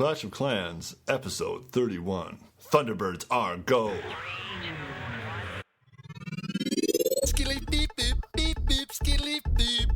Clash of Clans, Episode 31. Thunderbirds are go. Skilly beep beep beep beep skilly beep.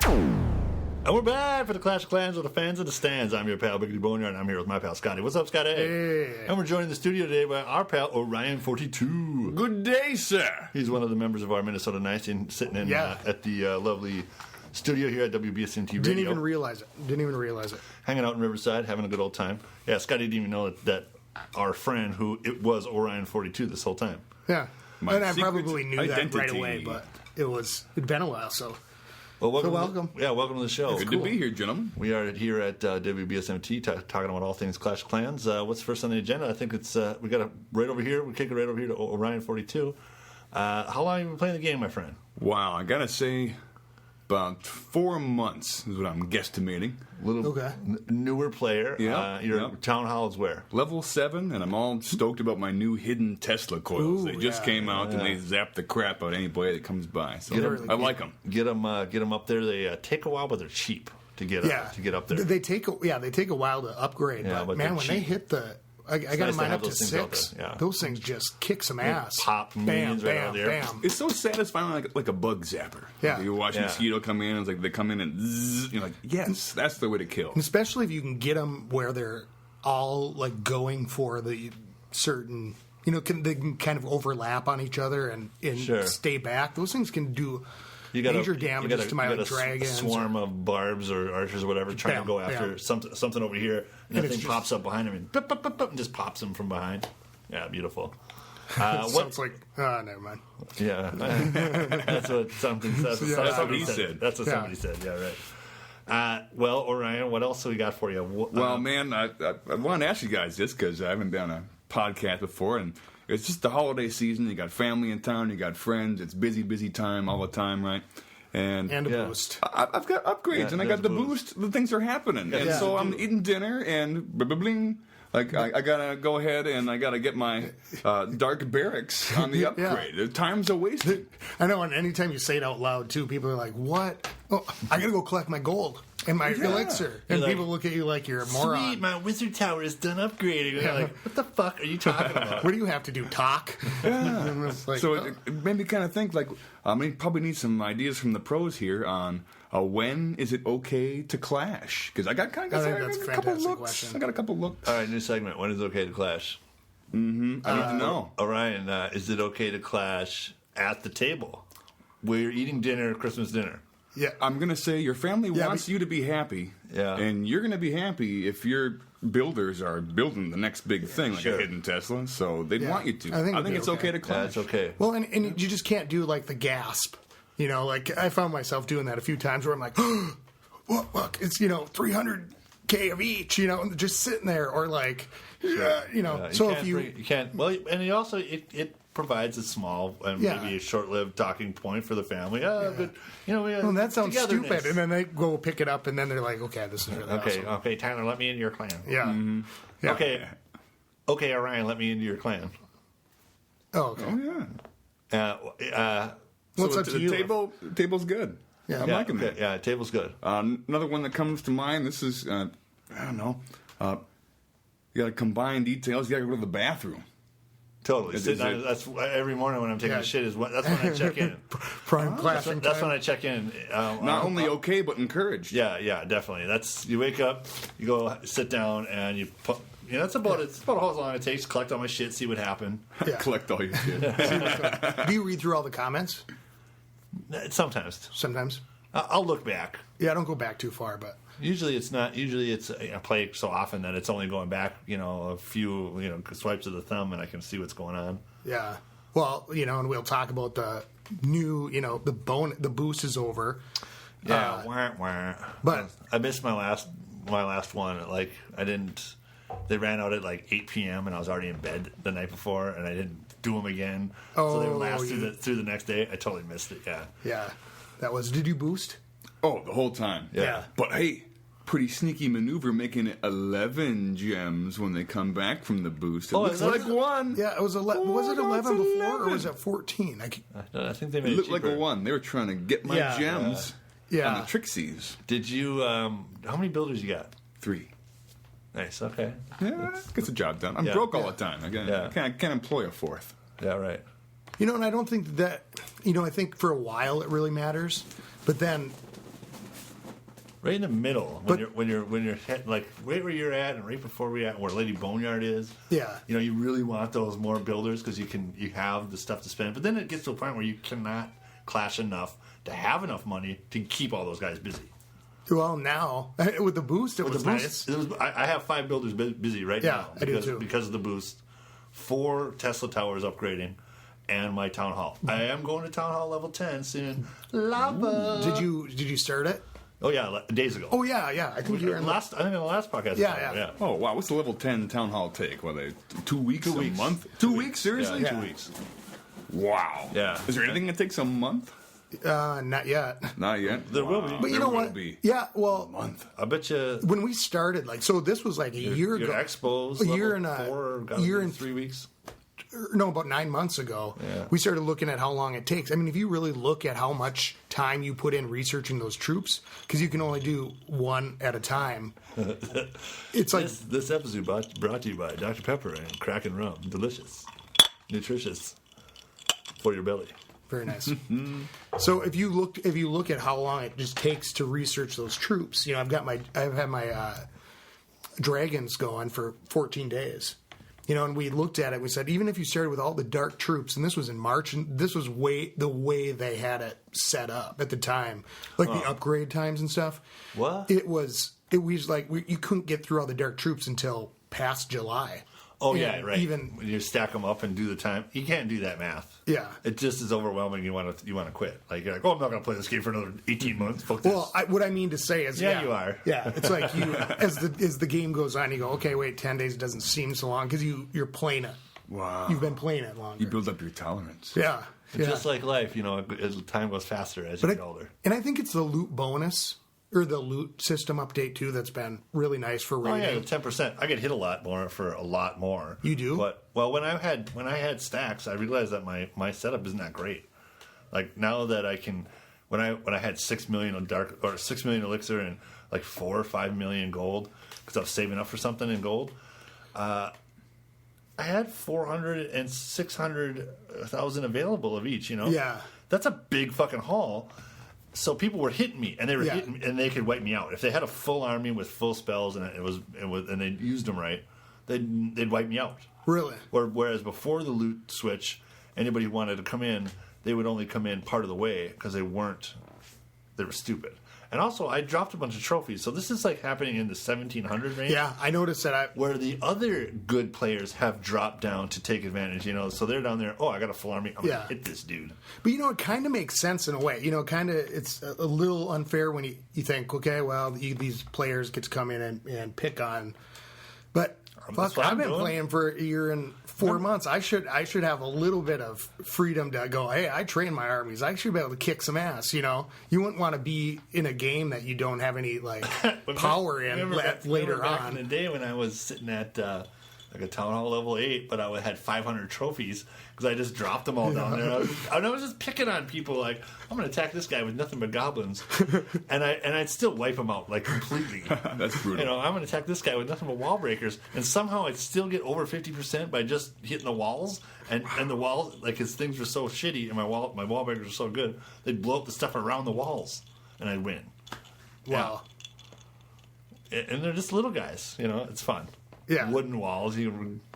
And we're back for the Clash of Clans with the fans in the stands. I'm your pal, Biggity Boneyard, and I'm here with my pal, Scotty. What's up, Scotty? Hey. And we're joined in the studio today by our pal, Orion42. Good day, sir. He's one of the members of our Minnesota Knights and sitting in at the lovely studio here at WBSNT Radio. Didn't even realize it. Hanging out in Riverside, having a good old time. Yeah, Scotty didn't even know that our friend, who it was Orion42 this whole time. Yeah. My And I secret probably knew that right identity. away, but it'd been a while, so. Well, welcome. Welcome to the show. Good to be here, gentlemen. We are here at WBSMT talking about all things Clash of Clans. What's first on the agenda? I think it's we got it right over here. We kick it right over here to Orion42. How long have you been playing the game, my friend? Wow, I gotta say, about 4 months is what I'm guesstimating. Okay. Newer player. Yeah, Your yeah. town hall is where? Level 7, and I'm all stoked about my new hidden Tesla coils. Ooh, They just yeah. came out, and they zap the crap out of anybody that comes by. So Really I like them. Get them up there. They take a while, but they're cheap to get up there. They take a while to upgrade, Yeah, but but man, they're when cheap. they hit the, I got nice to mine have up to those things out 6. there, yeah. Those things just kick some ass. pop bam, millions right bam, out there. bam. It's so satisfying, like a bug zapper. Yeah. Like you watch a Yeah. mosquito come in, it's like they come in and zzz, you're like, yes, that's the way to kill. Especially if you can get them where they're all like going for the certain, they can kind of overlap on each other and Sure. stay back. Those things can do You got major damages to my you got dragons. a swarm of barbs or archers or whatever trying Bam, to go after bam. something over here, and that it's thing just- pops up behind him and, bup, bup, bup, bup, and just pops him from behind. Yeah, beautiful. What? Sounds like, never mind. Yeah, that's what something says. That's what he said. That's what Yeah. somebody said. Yeah, right. Well, Orion, what else do we got for you? Well, man, I want to ask you guys this because I haven't been on a podcast before, and it's just the holiday season. You got family in town, you got friends. It's busy time all the time, right? And And a Yeah. boost. I've got upgrades, Yeah, and I there's got the boost. boost. The things are happening, and Yeah. so I'm eating dinner, and bling. Like I gotta go ahead and I gotta get my dark barracks on the upgrade. The time's a wasted. I know, and anytime you say it out loud, too, people are like, what? Oh, I gotta go collect my gold and my elixir. And You're like, people look at you like you're a moron. Sweet, my wizard tower is done upgrading. And you're like, what the fuck are you talking about? What do you have to do, talk? And it's like, So it made me kind of think, like, I mean, probably need some ideas from the pros here on when is it okay to clash? Because I got kind of I think that's a a couple fantastic looks. question. I got a couple looks. All right, new segment. When is it okay to clash? I need to know. Orion, is it okay to clash at the table? Where you're eating dinner, Christmas dinner. yeah. I'm gonna say your family Yeah, wants but- you to be happy, Yeah. and you're gonna be happy if your builders are building the next big thing, like sure. a hidden Tesla. So they'd want you to. I think it'd be it's okay. okay to clash. Yeah, it's okay. Well, and you just can't do like the gasp. Like I found myself doing that a few times where I'm like, look, it's 300K of each, and just sitting there, or like, So if you can't. Well, and it also it provides a small and Yeah. maybe a short-lived talking point for the family. Oh, good. well, that sounds togetherness. stupid, and then they go pick it up, and then they're like, okay, this is really Okay, awesome. okay, Tyler, let me into your clan. Yeah. Yeah. Okay, Orion, let me into your clan. Oh, okay. Oh yeah. What's so up to the you? table's good. Yeah. I'm liking okay, that. yeah, table's good. Another one that comes to mind. This is I don't know. You got to combine details. You got to go to the bathroom. Totally. Is Sitting on, it- that's every morning when I'm taking Yeah. a shit. That's when I check in. Prime clashing That's when time. I check in. Not only okay, but encouraged. Yeah, definitely. That's you wake up, you go sit down, and you put. It's about how long it takes. Collect all my shit, see what happened. Yeah. Collect all your shit. Do you read through all the comments? Sometimes Sometimes. I'll look back. Yeah, I don't go back too far, but Usually it's not. Usually it's I play so often that it's only going back. A few swipes of the thumb, and I can see what's going on. yeah. Well, and we'll talk about the new, the boost is over. Yeah, wah, wah. but- I missed my last one. Like I didn't. They ran out at like 8 p.m. and I was already in bed the night before, and I didn't do them again. So they would last through the next day. I totally missed it. Yeah. Yeah. That was, did you boost? Oh, the whole time. Yeah. But hey, pretty sneaky maneuver, making it 11 gems when they come back from the boost. It looks is that- like one. Yeah, it was was it no, 11 it's before, 11. or was it 14? I think they made It it looked like cheaper. a one. They were trying to get my Yeah. gems Yeah. on the Trixies. Did you? How many builders you got? 3. Nice. Okay. Yeah, gets the job done. I'm Yeah. broke all the time. Yeah. I can't employ a fourth. Yeah. Right. You know, and I don't think that, I think for a while it really matters, but then, Right in the middle, But- when you're like right where you're at, and right before we at where Lady Boneyard is. Yeah. You know, you really want those more builders because you have the stuff to spend. But then it gets to a point where you cannot clash enough to have enough money to keep all those guys busy. well, now, with the boost, it was the nice. boost, I have 5 builders busy right Yeah, now. I do too. Because of the boost. 4 Tesla towers upgrading, and my town hall. I am going to town hall level 10 soon. Lava. Did you start it? Oh yeah, days ago. Oh, yeah. I think you were in the I think in the last podcast. Yeah. Oh, wow. What's the level 10 town hall take? What, 2 weeks? 2 weeks. A month? 2 weeks? Seriously? Yeah, Yeah. 2 weeks. Wow. Yeah. Is there anything that takes a month? Not yet. Not yet. There will be. But you There know will what? be. Yeah, well, Month. I bet you. when we started, so this was like a year Your ago. expos. A year level and a 4, gotta year be and 3 weeks. No, about 9 months ago, Yeah. we started looking at how long it takes. I mean, if you really look at how much time you put in researching those troops, because you can only do one at a time, it's like, This episode brought to you by Dr. Pepper and Kraken Rum. Delicious, nutritious for your belly. very nice. So if you look at how long it just takes to research those troops, I've had my dragons going for 14 days. And we looked at it. We said, even if you started with all the dark troops, and this was in March, and this was the way they had it set up at the time, like the upgrade times and stuff. What? It was like you couldn't get through all the dark troops until past July. Oh And yeah, right. Even when you stack them up and do the time, you can't do that math. Yeah. it just is overwhelming. You want to quit. Like you're like, oh, I'm not going to play this game for another 18 months. Fuck this. well, what I mean to say is, Yeah, you are. Yeah, it's like you as the game goes on, you go, okay, wait, 10 days doesn't seem so long because you're playing it. Wow. You've been playing it longer. You build up your tolerance. Yeah. It's just like life, as time goes faster as you get older. And I think it's the loot bonus or the loot system update too that's been really nice for Oh raiding. yeah, 10%. I get hit a lot more for a lot more. You do? But when I had stacks, I realized that my setup isn't that great. Like now that I can, when I had 6 million on 6 million elixir and like 4 or 5 million gold because I was saving up for something in gold. I had 400 and 600,000 available of each. Yeah. That's a big fucking haul. So people were hitting me, and they were Yeah. hitting me, and they could wipe me out if they had a full army with full spells, and and they used them right. They'd wipe me out. Really? Whereas before the loot switch, anybody who wanted to come in, they would only come in part of the way because they were stupid. And also, I dropped a bunch of trophies, so this is like happening in the 1700 range. Yeah, I noticed that. Where the other good players have dropped down to take advantage, so they're down there. Oh, I got a full army. I'm Yeah. gonna hit this dude. But it kind of makes sense in a way. Kind of it's a little unfair when you think, okay, well, these players get to come in and pick on. But That's fuck, what I've I'm been doing. playing for a year and 4 months. I should have a little bit of freedom to go, hey, I train my armies. I should be able to kick some ass. You wouldn't want to be in a game that you don't have any power in later back on. in the day when I was sitting at like a town hall level 8, but I had 500 trophies because I just dropped them all down there. I was just picking on people like, I'm going to attack this guy with nothing but goblins, and I'd still wipe him out like completely. That's brutal. I'm going to attack this guy with nothing but wall breakers, and somehow I'd still get over 50% by just hitting the walls. And the walls, like his things were so shitty, and my wall breakers were so good, they'd blow up the stuff around the walls, and I'd win. Wow. And they're just little guys, it's fun. Yeah. Wooden walls.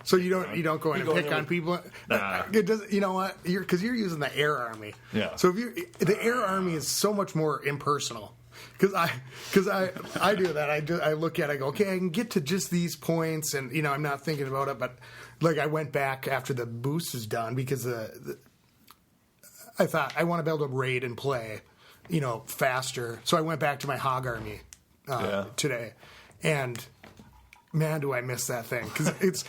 So you don't go in You and go pick in there on with- people. Nah. It does. You know what? Because you're using the air army. Yeah. So the air army is so much more impersonal. Because I do that. I look at it, I go, okay, I can get to just these points, and I'm not thinking about it. But like I went back after the boost is done because I thought I want to be able to raid and play, faster. So I went back to my hog army today, and man, do I miss that thing because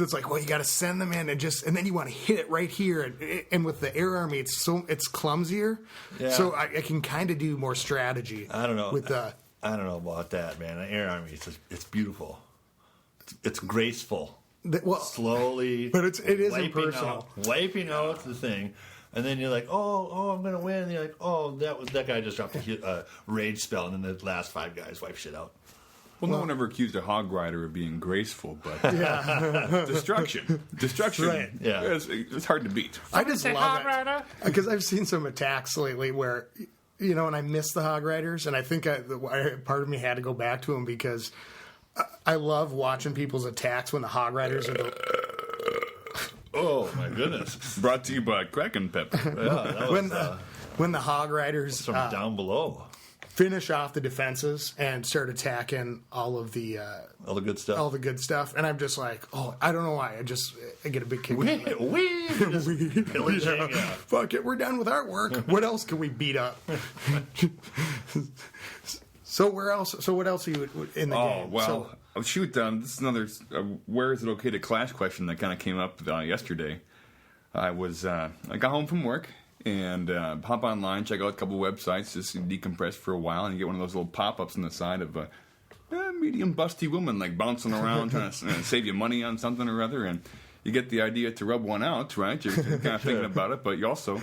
it's like, well, you got to send them in and then you want to hit it right here, and with the air army, it's clumsier, so I can kind of do more strategy. I don't know. With I don't know about that, man. The air army, it's beautiful. It's graceful. Slowly, but it is impersonal. Wiping out the thing. And then you're like, oh, I'm gonna win. And you're like, oh, that guy just dropped a rage spell, and then the last 5 guys wipe shit out. Well, no one ever accused a hog rider of being graceful, but destruction. Right. Yeah. It's hard to beat. I just love it because I've seen some attacks lately where, and I miss the hog riders, and I think part of me had to go back to them because I love watching people's attacks when the hog riders are. Oh my goodness! Brought to you by Kraken Pepper. Yeah, that was, when the hog riders from down below. Finish off the defenses and start attacking all of the All the good stuff. all the good stuff, and I'm just like, I don't know why. I get a big kick. We pillaging. Yeah. Yeah. Fuck it, we're done with our work. What else can we beat up? So what else are you in the game? Oh, well, shoot, this is another where is it okay to clash question that kind of came up yesterday. I got home from work and hop online, check out a couple websites, just decompress for a while, and you get one of those little pop-ups on the side of a medium busty woman like bouncing around trying to save you money on something or other, and you get the idea to rub one out, right? You're kind of thinking about it, but you also,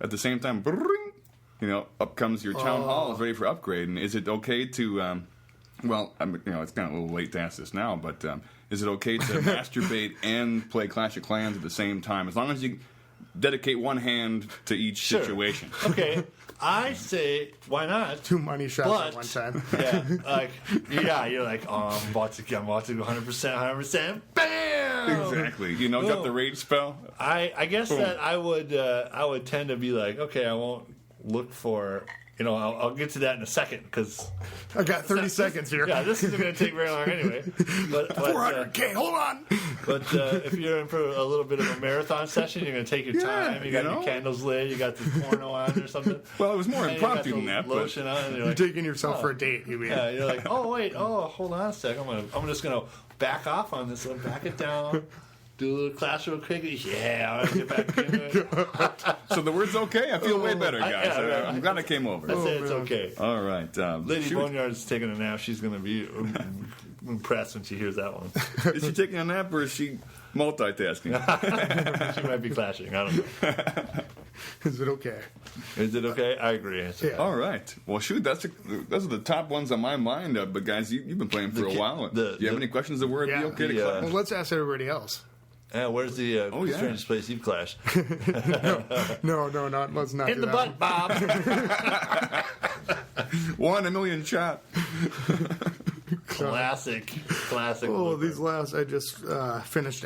at the same time, up comes your town hall is ready for upgrade, and is it okay to, it's kind of a little late to ask this now, but is it okay to masturbate and play Clash of Clans at the same time, as long as you dedicate one hand to each situation? Okay, I say why not? 2 money shots at one time. You're like, I'm about to go 100%, bam! Exactly. Got the rage spell. I guess Boom. that I would tend to be like, okay, I won't look for. I'll get to that in a second because I got 30 seconds here. Yeah, this isn't going to take very long anyway. But 400K, hold on. But if you're in for a little bit of a marathon session, you're going to take your time. You got your candles lit. You got the porno on or something. Well, it was more impromptu than that. Lotion on. And You're taking yourself for a date. You mean? Yeah, you're like, hold on a sec. I'm just going to back off on this one, back it down. Do a little class real quick. Yeah, I'll get back to it. So the word's okay? I feel way better, guys. I'm glad I came over. I say it's okay. All right. Lady Boneyard's taking a nap. She's going to be impressed when she hears that one. Is she taking a nap or is she multitasking? She might be clashing. I don't know. Is it okay? Is it okay? I agree. Yeah. All right. Well, shoot, those are the top ones on my mind. But guys, you've been playing for a while. Do you have any questions that were okay to clash? Well, let's ask everybody else. Yeah, where's the strangest place you've clashed? No, let's not. In the butt, Bob. 1 in a million shot. Classic. Oh, these last, I just finished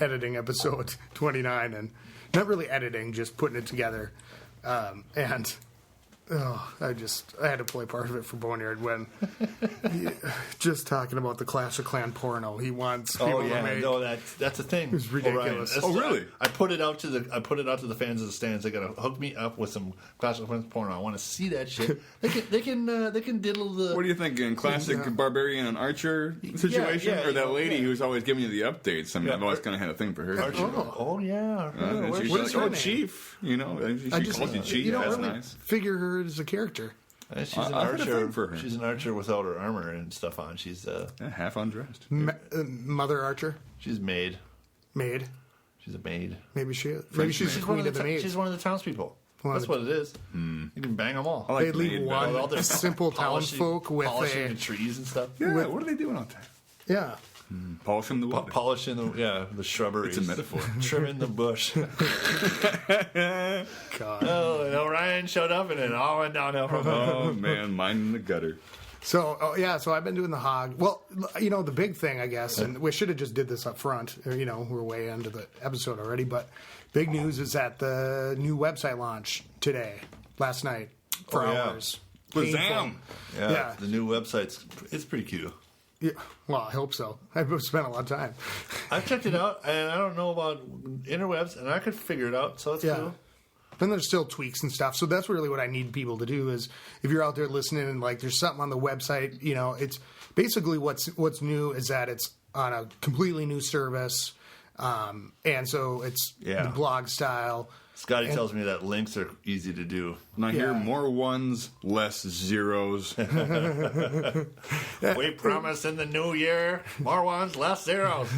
editing episode 29, and not really editing, just putting it together. And I had to play part of it for Boneyard when just talking about the Clash of Clan porno. He wants people to make. No, that's a thing. It's ridiculous. Orion. Really? I put it out to the fans of the stands. They gotta hook me up with some Clash of Clans porno. I want to see that shit. They can diddle the. What do you think? In classic barbarian and archer situation, or that lady who's always giving you the updates? I mean, I've always kind of had a thing for her. Archer. She's What's like, her name? Chief. She calls you Chief. That's nice. Figure her as a character. She's an I had a archer. thing for her. She's an archer without her armor and stuff on. She's Half undressed. Mother Archer, she's maid. maid. She's a maid. Maybe she's She's queen of the maids. She's one of the townspeople. One of That's the- what it is. You can bang them all. I like They leave maid one better. All their simple townsfolk with polishing a the trees and stuff. Yeah, what are they doing out there? yeah. Polishing the wood. Polishing the shrubberies. It's a metaphor. Trimming the bush. God. Oh, and Orion showed up and it all went downhill from there. Oh man, mine in the gutter. So so I've been doing the hog. Well, the big thing, I guess, and we should have just did this up front. We're way into the episode already, but big news is that the new website launched last night for hours. Bazam! Yeah, the new website's it's pretty cute. Yeah, well, I hope so. I've spent a lot of time. I've checked it out, and I don't know about interwebs, and I could figure it out, so it's cool. Then there's still tweaks and stuff. So that's really what I need people to do is if you're out there listening and like there's something on the website, it's basically what's new is that it's on a completely new service. And so it's the blog style. Scotty tells me that links are easy to do. And I hear more ones, less zeros. We promise in the new year, more ones, less zeros.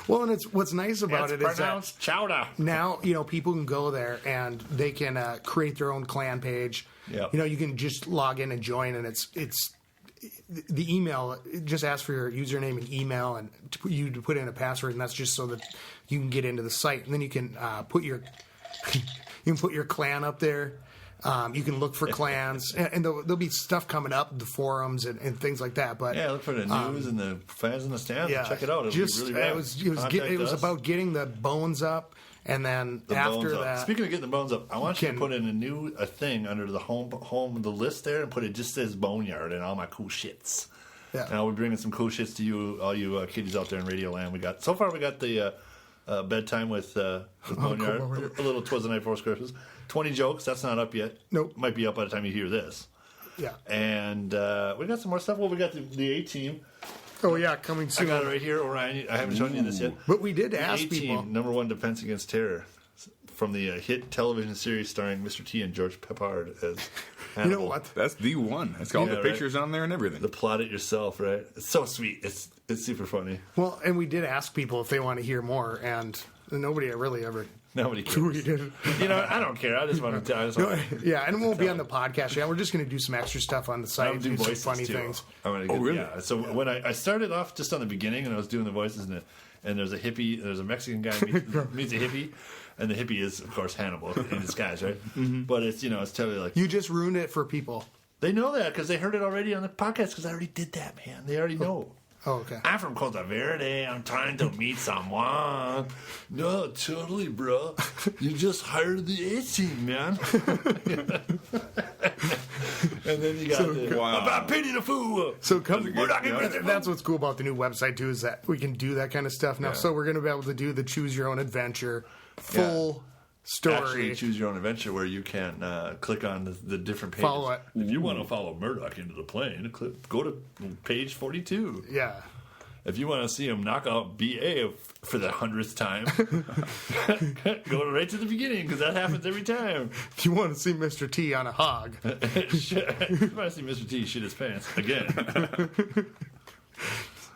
Well, and what's nice about It's it is that pronounced chowder. now, people can go there and they can create their own clan page. Yep. You can just log in and join, and the email, it just asks for your username and email, and you to put in a password, and that's just so that you can get into the site, and then you can put your clan up there. You can look for clans, and there'll be stuff coming up, the forums and things like that. But look for the news and the fans in the stands. Yeah, And check it out. It'll be really rad. It was about getting the bones up, and then after that. Speaking of getting the bones up, I want you to put in a thing under the home the list there, and put it just says Boneyard and all my cool shits. Yeah. And I'll be bringing some cool shits to you, all you kiddies out there in Radio Land. We got the bedtime with Boneyard, a little Twas the Night Before Christmas. 20 jokes. That's not up yet. Nope. Might be up by the time you hear this. Yeah. And we got some more stuff. Well, we got the A-Team. Oh, yeah, coming soon. I got it right here, Orion. I haven't shown you this yet. But we did ask A-Team, people. #1 Defense Against Terror, from the hit television series starring Mr. T and George Peppard as Hannibal. You know what? That's the one. It's got all the pictures on there and everything. The plot it yourself, right? It's so sweet. It's super funny. Well, and we did ask people if they want to hear more, and nobody really ever. Nobody cares. We did. You know, I don't care. I just want to tell. Yeah, and it won't be on the podcast yet. We're just going to do some extra stuff on the site. I'll do some voices funny too. things. Really? Yeah. So when I started off just on the beginning, and I was doing the voices, and there's a hippie, there's a Mexican guy meets a hippie, and the hippie is of course Hannibal in disguise, right? Mm-hmm. But it's it's totally like You just ruined it for people. they know that because they heard it already on the podcast because I already did that, man. They already know. Oh, okay. I'm from Costa Verde. I'm trying to meet someone. No, totally, bro. You just hired the A-Team, man. And then you got about Pity the Fool. So We're not gonna get that's what's cool about the new website too, is that we can do that kind of stuff now. Yeah. So we're going to be able to do the choose your own adventure full story. Actually, choose your own adventure where you can click on the different pages. Follow it. If you want to follow Murdoch into the plane, go to page 42. Yeah. If you want to see him knock out BA for the 100th time, go right to the beginning because that happens every time. If you want to see Mr. T on a hog. If you want to see Mr. T shit his pants again.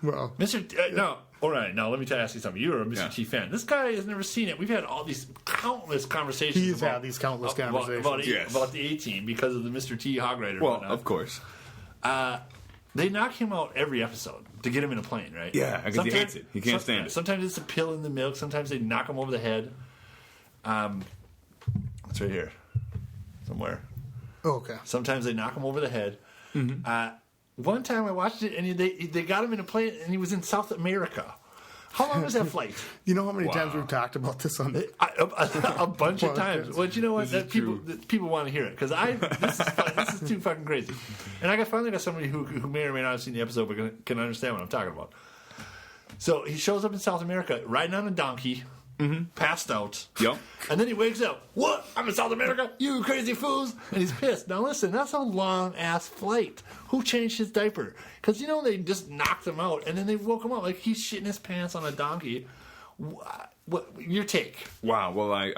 Well, Mr. T, no, all right. Now let me ask you something. You're a Mr. T fan. This guy has never seen it. We've had all these countless conversations. He's had these countless conversations. About the A-Team because of the Mr. T Hog Rider. Well, of course. They knock him out every episode to get him in a plane, right? Yeah, because he hates it. He can't stand it. Sometimes it's a pill in the milk. Sometimes they knock him over the head. It's right here, somewhere. oh, okay. Sometimes they knock him over the head. Mm-hmm. One time I watched it, and they got him in a plane, and he was in South America. How long was that flight? You know how many times we've talked about this on the... A bunch of times. Well, you know what? People want to hear it because this is too fucking crazy. And I finally got somebody who may or may not have seen the episode but can understand what I'm talking about. So he shows up in South America riding on a donkey, passed out. Yep. And then he wakes up. What? I'm in South America? You crazy fools! And he's pissed. Now listen, that's a long ass flight. Who changed his diaper? Because they just knocked him out and then they woke him up like he's shitting his pants on a donkey. What your take? Wow. Well, I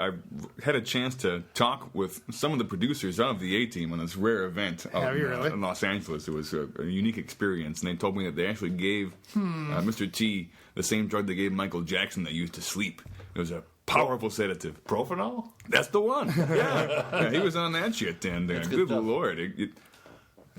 had a chance to talk with some of the producers of the A-Team on this rare event in Los Angeles. It was a unique experience, and they told me that they actually gave Mr. T the same drug they gave Michael Jackson that used to sleep. It was a powerful sedative. Propanol? That's the one. Yeah, he was on that shit, and good Lord, it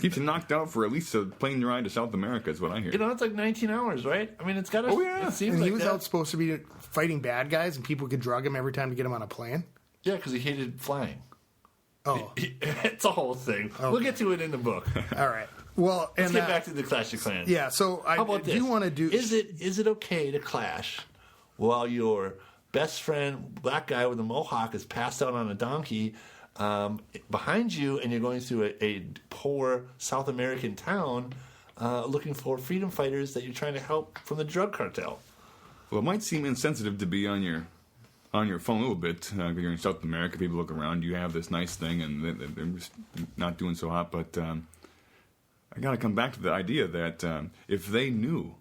keeps you knocked out for at least a plane ride to South America is what I hear. It's like 19 hours, right? I mean, it's got to... Oh, yeah. It seems And like he was that. out supposed to be fighting bad guys, and people could drug him every time to get him on a plane? Yeah, because he hated flying. Oh. It's a whole thing. Okay. We'll get to it in the book. All right. Well, Let's get back to the Clash of Clans. Yeah, so How about this? do want to do... Is it okay to clash while your best friend, black guy with a mohawk, is passed out on a donkey behind you, and you're going through a poor South American town looking for freedom fighters that you're trying to help from the drug cartel? Well, it might seem insensitive to be on your phone a little bit. Because you're in South America, people look around, you have this nice thing, and they're just not doing so hot. But I got to come back to the idea that if they knew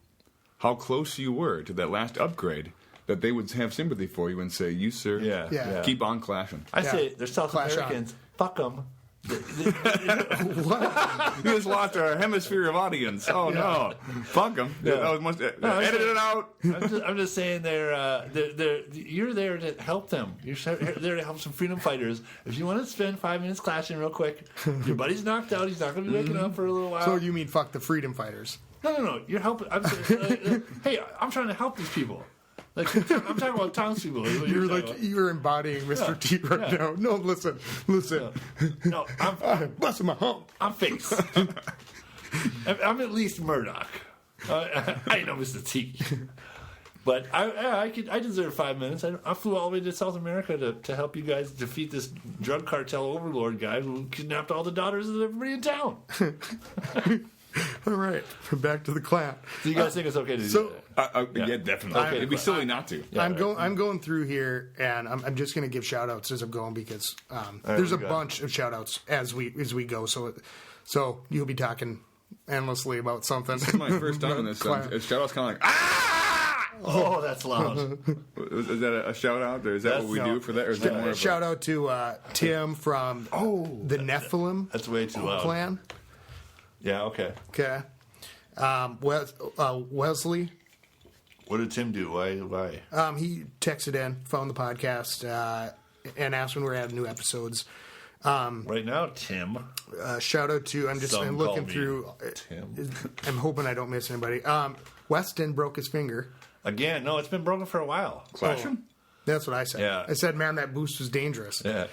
how close you were to that last upgrade, that they would have sympathy for you and say, "You, sir, Yeah. keep on clashing." I say they're South Clash Americans. Fuck them. What? We just lost our hemisphere of audience. Oh no, fuck them. Edit it out. I'm just saying you're there to help them. You're there to help some freedom fighters. If you want to spend 5 minutes clashing real quick, your buddy's knocked out. He's not going to be waking up for a little while. So you mean fuck the freedom fighters? No. You're helping. Hey, I'm trying to help these people. Like I'm talking about townspeople. You're embodying Mr. T right now. No, listen. No, I'm busting my hump. I'm face. I'm at least Murdoch. I know Mr. T. But I deserve 5 minutes. I flew all the way to South America to help you guys defeat this drug cartel overlord guy who kidnapped all the daughters of everybody in town. All right, back to the clan. So you guys think it's okay to do that? Yeah, definitely. Okay, it'd be silly not to. Yeah, I'm going through here, and I'm just going to give shout outs as I'm going because there's a bunch of shout outs as we go. So you'll be talking endlessly about something. This is my first time on this. Shout outs kind of like Oh, that's loud. Is that a shout out? Or is that what we do for that? Or is that more shout out to Tim from the Nephilim. That's way too loud. Clan. Yeah. Okay. Okay. Wesley. What did Tim do? Why? He texted in, found the podcast, and asked when we're having new episodes. Right now, Tim. Shout out to I'm looking through. Tim. I'm hoping I don't miss anybody. Weston broke his finger. Again, no, it's been broken for a while. Clashing? That's what I said. Yeah. I said, man, that boost was dangerous. Yeah.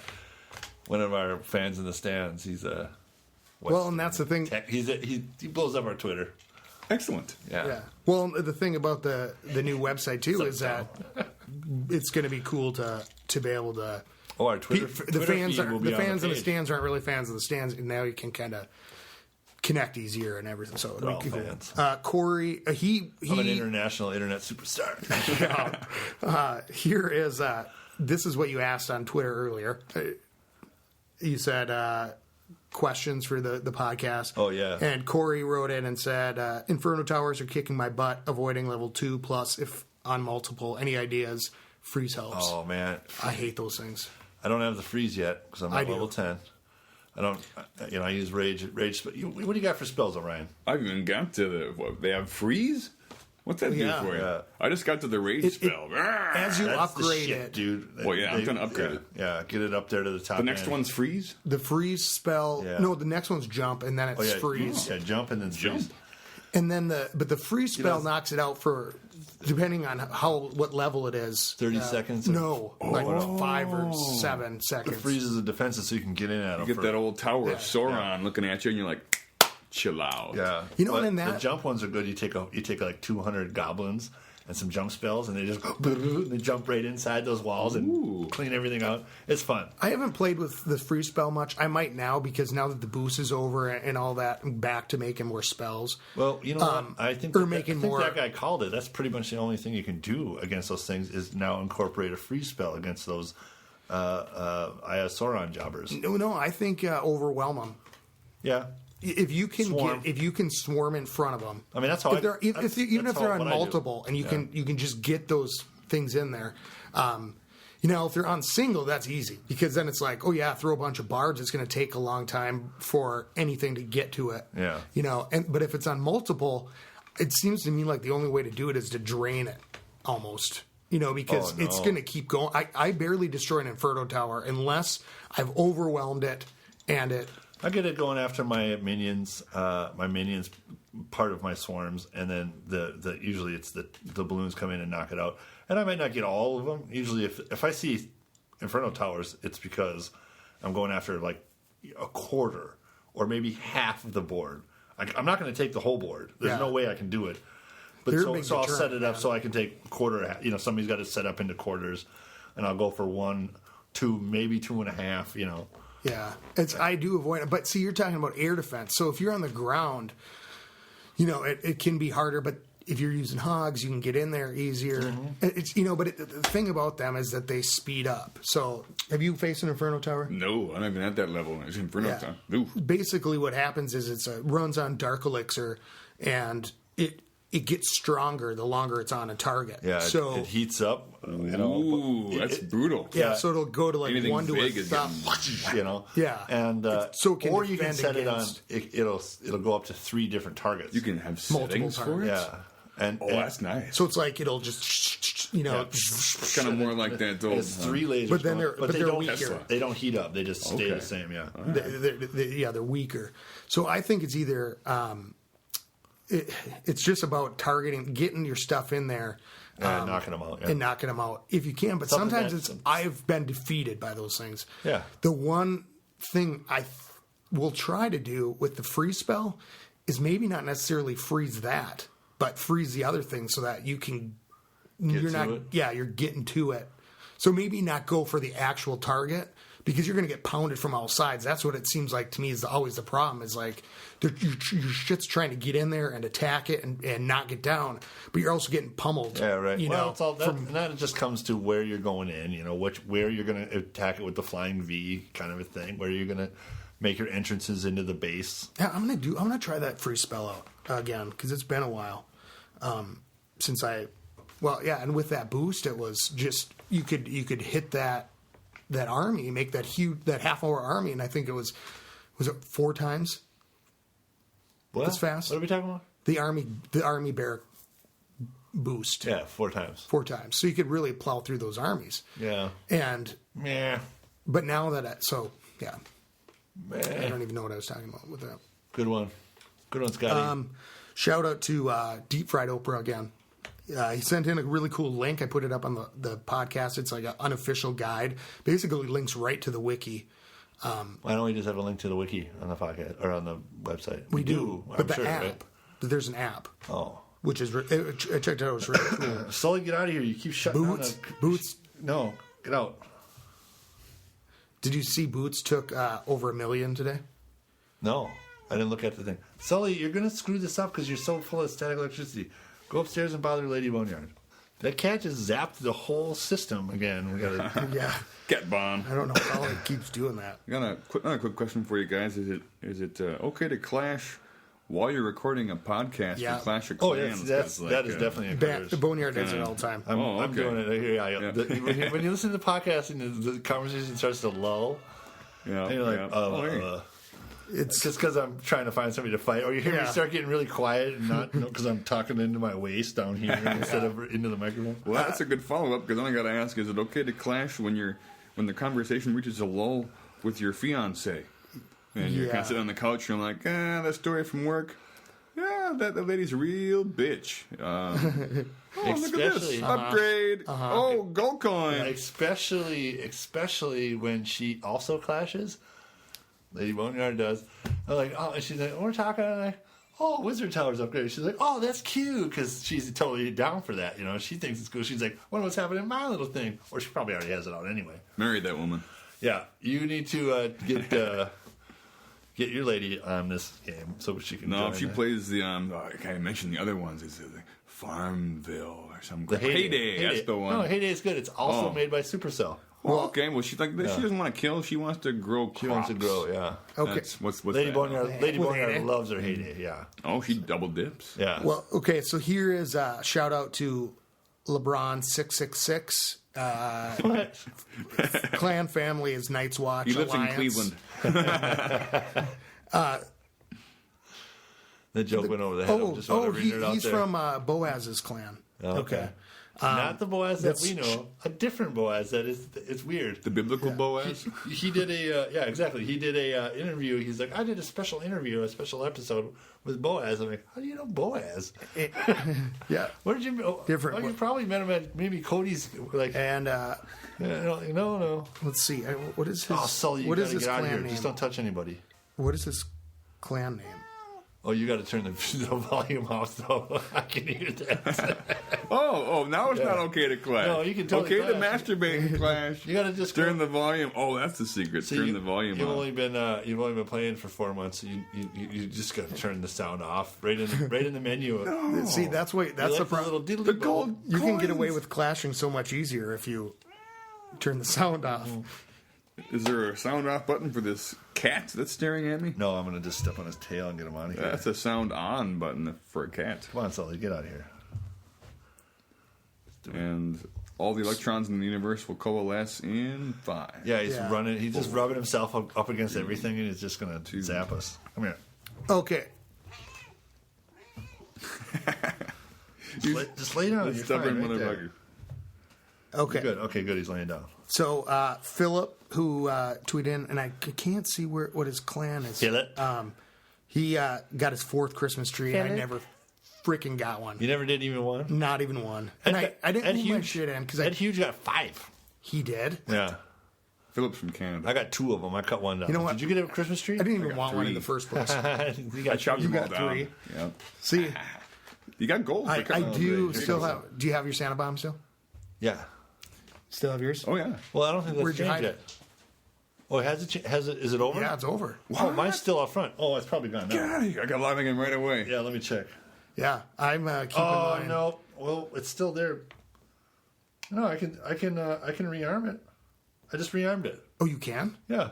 One of our fans in the stands. He's a. Well, and that's the thing. He blows up our Twitter. Excellent. Yeah. Well, the thing about the new website too is that it's going to be cool to be able to. Oh, our Twitter. The fans in the stands aren't really fans of the stands, and now you can kind of connect easier and everything. So we're all fans. Corey, I'm an international internet superstar. Here is this is what you asked on Twitter earlier. You said questions for the podcast. Oh yeah. And Corey wrote in and said, Inferno Towers are kicking my butt, avoiding level 2 plus if on multiple. Any ideas? Freeze helps. Oh man, I hate those things. I don't have the freeze yet because I'm at level 10. I don't, I use rage. What do you got for spells, Orion? I haven't even got to they have freeze? What's that do for you? Yeah. I just got to the rage spell. As you That's upgrade the shit, it, dude. Well, yeah, I'm trying to upgrade it. Yeah, get it up there to the top. The next end. one's freeze? the freeze spell. Yeah. No, the next one's jump, and then it's freeze. Yeah, jump and then freeze. And then the freeze spell knocks it out for, depending on what level it is. 30 seconds? No, like 5 or 7 seconds. The freeze is a defensive so you can get in at it. You get that old tower of Sauron looking at you, and you're like, chill out. Yeah. You know what? But In that the jump ones are good. You take like 200 goblins and some jump spells, and they just they jump right inside those walls and clean everything out. It's fun. I haven't played with the freeze spell much. I might now because now that the boost is over and all that, I'm back to making more spells. Well, you know what? I think that guy called it. That's pretty much the only thing you can do against those things is now incorporate a freeze spell against those Sauron jobbers. No, I think overwhelm them. Yeah. If you can swarm in front of them. I mean, that's how even if they're on multiple and you can just get those things in there. If they're on single, that's easy because then it's like, throw a bunch of bards. It's going to take a long time for anything to get to it. Yeah. But if it's on multiple, it seems to me like the only way to do it is to drain it almost. Because it's going to keep going. I barely destroy an Inferno Tower unless I've overwhelmed it and it. I get it going after my minions. Part of my swarms, and then the usually it's the balloons come in and knock it out. And I might not get all of them. Usually, if I see Inferno Towers, it's because I'm going after like a quarter or maybe half of the board. I'm not going to take the whole board. There's no way I can do it. But so I'll set it up so I can take a quarter. Somebody's got it set up into quarters, and I'll go for 1, 2, maybe 2.5. Yeah, I do avoid it. But see, you're talking about air defense. So if you're on the ground, it can be harder. But if you're using hogs, you can get in there easier. Mm-hmm. But the thing about them is that they speed up. So have you faced an Inferno Tower? No, I'm not even at that level. It's Inferno Tower. Basically, what happens is it runs on Dark Elixir, and it it gets stronger the longer it's on a target. Yeah, so it heats up. Ooh, that's brutal. yeah, so it'll go to like Anything 1 to a big is thumb. Yeah, and so it can or you can defend set against- it'll go up to 3 different targets. You can have Multiple settings for it. yeah, and That's nice. So it's like it'll just It's kind of more like that old. it's 3 lasers, But then going, they're don't weaker. They don't heat up; they just stay Okay. the same. Yeah, they're weaker. So I think it's either it's just about targeting, getting your stuff in there. knocking them out. Yeah. And knocking them out if you can, but Something sometimes that's- it's I've been defeated by those things. Yeah. The one thing I will try to do with the freeze spell is maybe not necessarily freeze that, but freeze the other thing so that you can you're to not it? you're getting to it. So maybe not go for the actual target because you're going to get pounded from all sides. That's what it seems like to me is always the problem is like your shit's trying to get in there and attack it and knock it down, but you're also getting pummeled. Yeah, right. You Well, know, it's all that, and that just comes to where you're going in. You know, where you're going to attack it with the flying V kind of a thing. Where you're going to make your entrances into the base. yeah, I'm gonna try that free spell out again because it's been a while since and with that boost, it was just you could hit that army, make that half-hour army, and I think it was it 4 times What? as fast? What are we talking about? the army barrack boost. Yeah, 4 times. 4 times, so you could really plow through those armies. Yeah. And Yeah. but now that I Man. don't even know what I was talking about with that. Good one. Good one, Scotty. Shout out to Deep Fried Oprah again. He sent in a really cool link. I put it up on the podcast. It's like an unofficial guide. Basically links right to the wiki. Why don't we just have a link to the wiki on the podcast or on the website? We do. I'm But the sure, app, right? there's an app, Oh. which is, I checked it out, it was really cool. Sully, get out of here. You keep shutting down Boots. No, get out. Did you see Boots took over $1 million today? No, I didn't look at the thing. Sully, you're going to screw this up because you're so full of static electricity. Go upstairs and bother Lady Boneyard. That cat just zapped the whole system again. We gotta. Yeah. Get Bon. I don't know how it keeps doing that. I got another quick question for you guys. Is it okay to clash while you're recording a podcast Yeah. for Clash of Oh, Clans? yes, that is definitely a The Boneyard does it all the time. I'm doing it here. Yeah. When you listen to the podcast and the conversation starts to lull, Yeah. and you're like, yeah. It's just because I'm trying to find somebody to fight, or you hear me Yeah. start getting really quiet and not because I'm talking into my waist down here instead of into the microphone. Well, that's a good follow up because then I got to ask: is it okay to clash when the conversation reaches a lull with your fiance, and you're kind Yeah. of sitting on the couch and you're like, that story from work, that lady's a real bitch. Oh, look at this Especially- upgrade! Oh, gold coin. Especially when she also clashes. Lady Boneyard does. I'm like, oh, and she's like, we're talking, and I'm like, oh, Wizard Tower's upgraded. She's like, oh, that's cute, because she's totally down for that. You know, she thinks it's cool. She's like, wonder what's happening in my little thing, or she probably already has it out anyway. Marry that woman. Yeah, you need to get your lady on this game so she can. No, join if she it. plays the I can't mention the other ones. It's like Farmville or something. The Heyday. That's the one. No, Heyday is good. It's also Oh. made by Supercell. Well, okay. Well, she's like she doesn't want to kill. She wants to grow crops. She wants to grow. Yeah. okay. That's, what's Lady that? Boneyard. Lady With Boneyard Heyday? loves her Heyday. Yeah. Oh, she double dips. Yeah. Well, okay, so here is a shout out to LeBron 666. What? Clan family is Knights Watch. He lives Alliance. in Cleveland. The joke went over the head. I'm just reading it out he's there. from Boaz's clan. Okay. Not the Boaz that we know. A different Boaz that is. It's weird. The biblical Boaz. He did a exactly. He did a interview. He's like, I did a special interview, a special episode with Boaz. I'm like, how do you know Boaz? Yeah. Where did you? Oh, Different. Oh, you probably met him at maybe Cody's. Like, And no. let's see. What is his? Oh, Sully, you what gotta is his get out of clan here. name? Just don't touch anybody. What is his clan name? Oh, you got to turn the volume off, though. I can hear that. Now it's not okay to clash. No, you can totally okay to clash. masturbate and clash. You got to just turn the volume. Oh, that's the secret. So turn the volume You've off. only been playing for 4 months. So you just got to turn the sound off right in the menu. See, that's You the like problem. little The diddly gold You can get coins. away with clashing so much easier if you turn the sound off. Is there a sound off button for this cat that's staring at me? No, I'm gonna just step on his tail and get him out of here. That's a sound on button for a cat. Come on, Sully, get out of here. And all the electrons in the universe will coalesce in 5. Yeah, he's running. He's just rubbing himself up against everything, and he's just gonna zap us. Come here. Okay. Just lay down. You're Stubborn fine, right there. motherfucker. Okay. Good. Okay, good. He's laying down. So Philip, who tweeted in, and I can't see what his clan is. Philip? He got his 4th Christmas tree, and I Philip? never freaking got one. You never did even one. Not even one. And I didn't move my shit in because Ed Hughes got 5. he did. Yeah, Phillips from Canada. I got 2 of them. I cut one down. You know what? Did you get a Christmas tree? I didn't even got want one in 3. the first place. You I got chopped them all got down. 3. Yep. See, You got gold. I for do cutting still all day. have. Do you have your Santa bomb still? Yeah. Still have yours? Oh, yeah. Well, I don't think that's Where'd you changed hide yet. it? Oh, has it? Has it? Is it over? Yeah, it's over. Oh, mine's still up front. Oh, it's probably gone Get now. out of here. I got logging in right away. Yeah, let me check. Yeah, I'm keeping Oh mine. no. Well, it's still there. No, I can rearm it. I just rearmed it. Oh, you can? Yeah.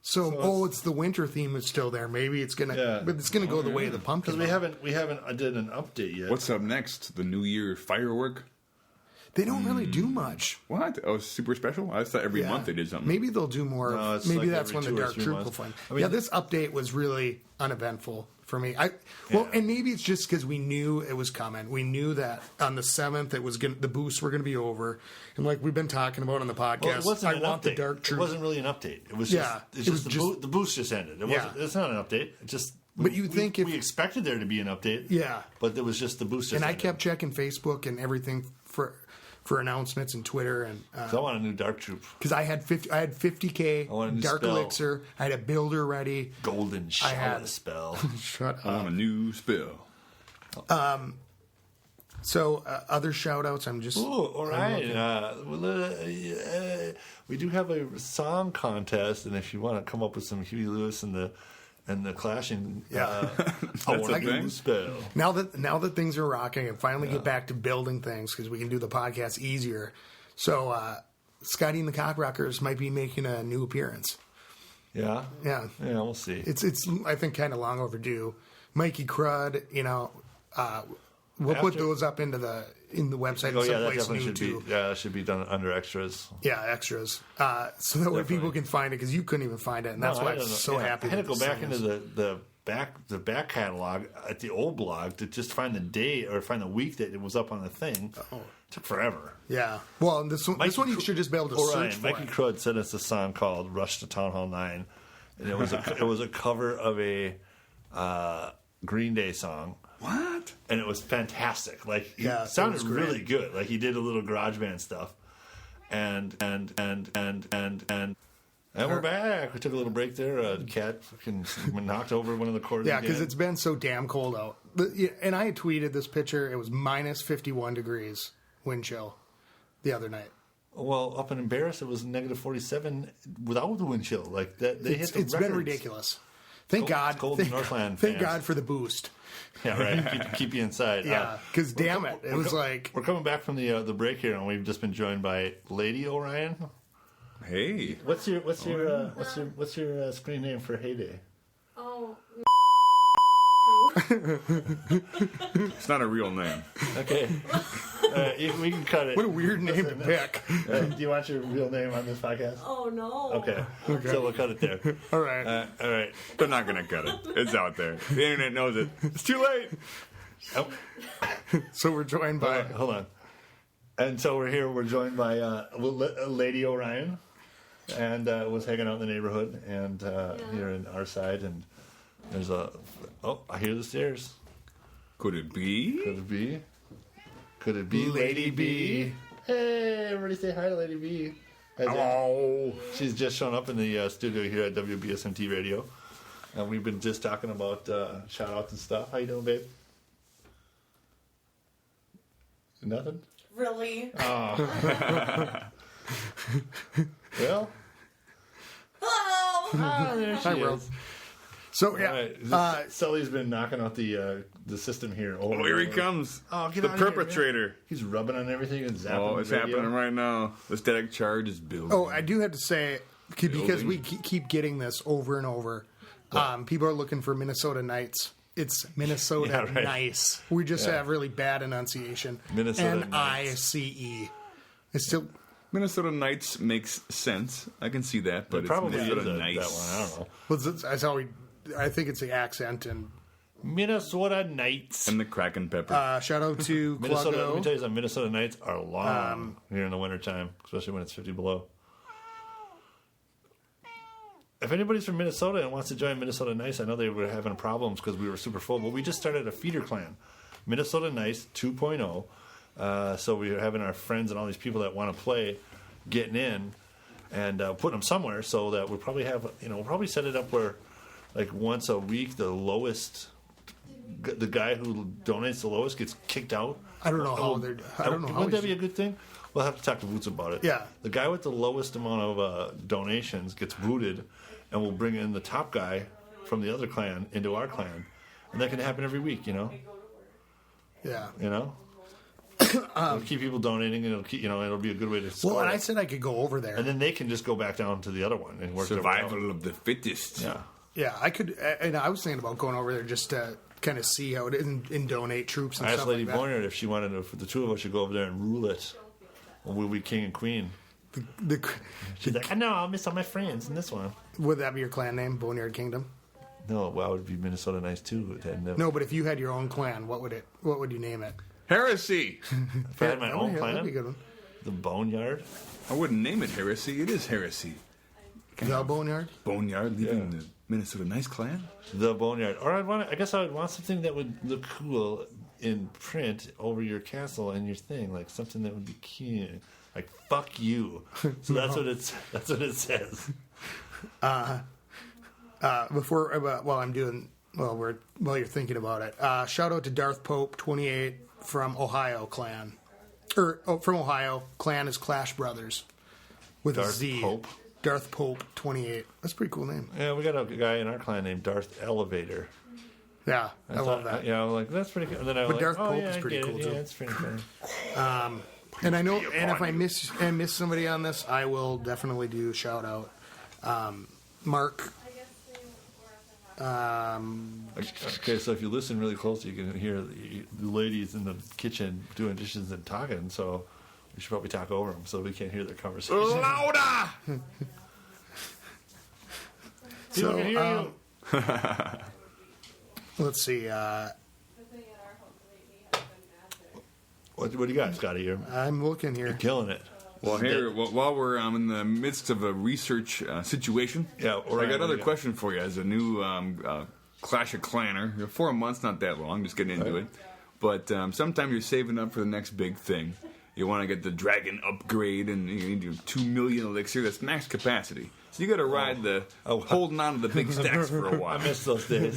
So, it's the winter theme is still there. Maybe it's gonna, Yeah. but it's gonna go the way of the pumpkin. Because we haven't did an update yet. What's up next? The New Year firework? They don't really do much. What? Oh, it's super special? I thought every Yeah. month they did something. Maybe they'll do more. No, it's Maybe like that's every when the 2 or Dark 3 Troop will months. find. I mean, This update was really uneventful for me. And maybe it's just because we knew it was coming. We knew that on the 7th the boosts were going to be over, and like we've been talking about on the podcast, Well, it wasn't I an want update. the Dark Troop. It wasn't really an update. It was Yeah, just, the boost just ended. It Yeah. wasn't. It's not an update. It just. But you think if- we expected there to be an update? Yeah. But it was just the boost. Just And I ended. kept checking Facebook and everything for announcements and Twitter and. So I want a new Dark Troop. Because I had 50K I want a new Dark spell. Elixir. I had a builder ready. Golden had- Shower spell. Shut I up. want a new spell. So other shout outs, I'm just. Ooh, all right. We do have a song contest, and if you want to come up with some Huey Lewis and the Clashing, Yeah. I want a a new thing? spell. Now that things are rocking and finally get back to building things because we can do the podcast easier. So Scotty and the Cockrockers might be making a new appearance. Yeah, Yeah, yeah. We'll see. it's I think kind of long overdue. Mikey Crud, we'll put After- those up in the website. Oh yeah, that someplace definitely new should too. be. Yeah, that should be done under extras. Yeah, extras. So that way Definitely. people can find it because you couldn't even find it, and that's No, why I I'm don't know. so Yeah, happy. I had to that go this back thing into is- the back catalog at the old blog to just find the day or find the week that it was up on the thing. Oh. Took forever. Yeah. Well, this one you should just be able to Orion, search for. Mikey it. Crud sent us a song called "Rush to Town Hall 9," and it was a cover of a Green Day song. What? And it was fantastic. Like he Yeah, it sounded was great. really good. Like he did a little garage band stuff. And we're back. We took a little break there. The cat fucking knocked over one of the cords. Yeah, because again. it's been so damn cold out. And I had tweeted this picture. It was minus 51 degrees wind chill the other night. Well, up in Embarrass, it was negative 47 without the wind chill. Like that, they hit the It's been records. ridiculous. Thank God. cold Thank, in Northland thank fans. God for the boost. Yeah, right. keep you inside. Yeah, because damn it, it was like We're coming back from the break here, and we've just been joined by Lady Orion. Hey. What's your screen name for Heyday? Oh, It's not a real name. Okay, we can cut it. what a weird name to pick. Do you want your real name on this podcast? oh no. Okay, so we'll cut it there. All right. All right. They're not going to cut it. It's out there. The internet knows it. It's too late. Oh, So we're joined by hold on. And so we're here. We're joined by Lady Orion, and was hanging out in the neighborhood and here in our side. And there's I hear the stairs. Could it be? Could it be? Could it be Lady B? Hey, everybody say hi to Lady B. Hello. She's just shown up in the studio here at WBSMT Radio. And we've been just talking about shout outs and stuff. How you doing, babe? Nothing? Really? Well, Hello. there she Hi, world. is. So yeah, All right. Sully's been knocking out the system here. Oh, here he comes. Oh, get the out of here, perpetrator. man. He's rubbing on everything and zapping. Oh, it's the radio. happening right now. The static charge is building. oh, I do have to say because we keep getting this over and over. People are looking for Minnesota Nights. It's Minnesota Yeah, right. Nice. We just have really bad enunciation. Minnesota Nice. It's still. Minnesota Nights makes sense. I can see that, but It probably it's is Minnesota that Nights. one. I don't know. Well, that's how we. I think it's the accent and. Minnesota Nights. And the Kraken pepper. Shout out to Minnesota. Let me Claudio. tell you something. Minnesota nights are long here in the wintertime, especially when it's 50 below. If anybody's from Minnesota and wants to join Minnesota Nice, I know they were having problems because we were super full, but we just started a feeder clan, Minnesota Nice 2.0. So we are having our friends and all these people that want to play getting in and putting them somewhere so that we'll probably have, we'll probably set it up where like once a week the guy who donates the lowest gets kicked out. I don't know how they're. I don't know how. Wouldn't that be a good thing? We'll have to talk to Boots about it. Yeah. The guy with the lowest amount of donations gets booted, and we'll bring in the top guy from the other clan into our clan, and that can happen every week. Yeah. It'll keep people donating, and it'll keep it'll be a good way to score. Well, and I it. said I could go over there. And then they can just go back down to the other one and work their way out. Survival of the fittest. Yeah. Yeah, I could, and I was thinking about going over there just to kind of see how it is and donate troops and I asked stuff Lady like that. Boneyard if she wanted to, for the two of us should go over there and rule it. Or we'll be king and queen. She's like, I know, I'll miss all my friends in this one. Would that be your clan name, Boneyard Kingdom? No, well, it would be Minnesota Nice too. No, but if you had your own clan, what would you name it? Heresy. If I had my own That'd be a clan, good one. the Boneyard. I wouldn't name it Heresy. It is Heresy. The Boneyard? Boneyard leaving the Minnesota Nice clan. The Boneyard. Or I guess I would want something that would look cool in print over your castle and your thing, like something that would be cute. Like fuck you. So that's what it says. While you're thinking about it, shout out to Darth Pope 28 from Ohio clan. From Ohio, clan is Clash Brothers with a Darth Z. Pope? Darth Pope 28. That's a pretty cool name. Yeah, we got a guy in our clan named Darth Elevator. Yeah, I love that. Yeah, I'm like that's pretty cool. And then I was But like, Darth Pope yeah, is I pretty get cool, it. too. Yeah, it's pretty funny. And I know, and if I miss somebody on this, I will definitely do a shout out. Mark. Okay, so if you listen really close, you can hear the ladies in the kitchen doing dishes and talking. So we should probably talk over them so we can't hear their conversation. Louder! People can hear you. Let's see. What do you got, Scotty? You're I'm looking here. killing it. Well, here, while we're in the midst of a research situation, Yeah, I Orion, got what do another you got? question for you. As a new Clash of Clanner, 4 months, not that long, just getting into it. But sometime you're saving up for the next big thing. You want to get the dragon upgrade, and you need your 2 million elixir. That's max capacity. So you got to ride holding on to the big stacks for a while. I miss those days.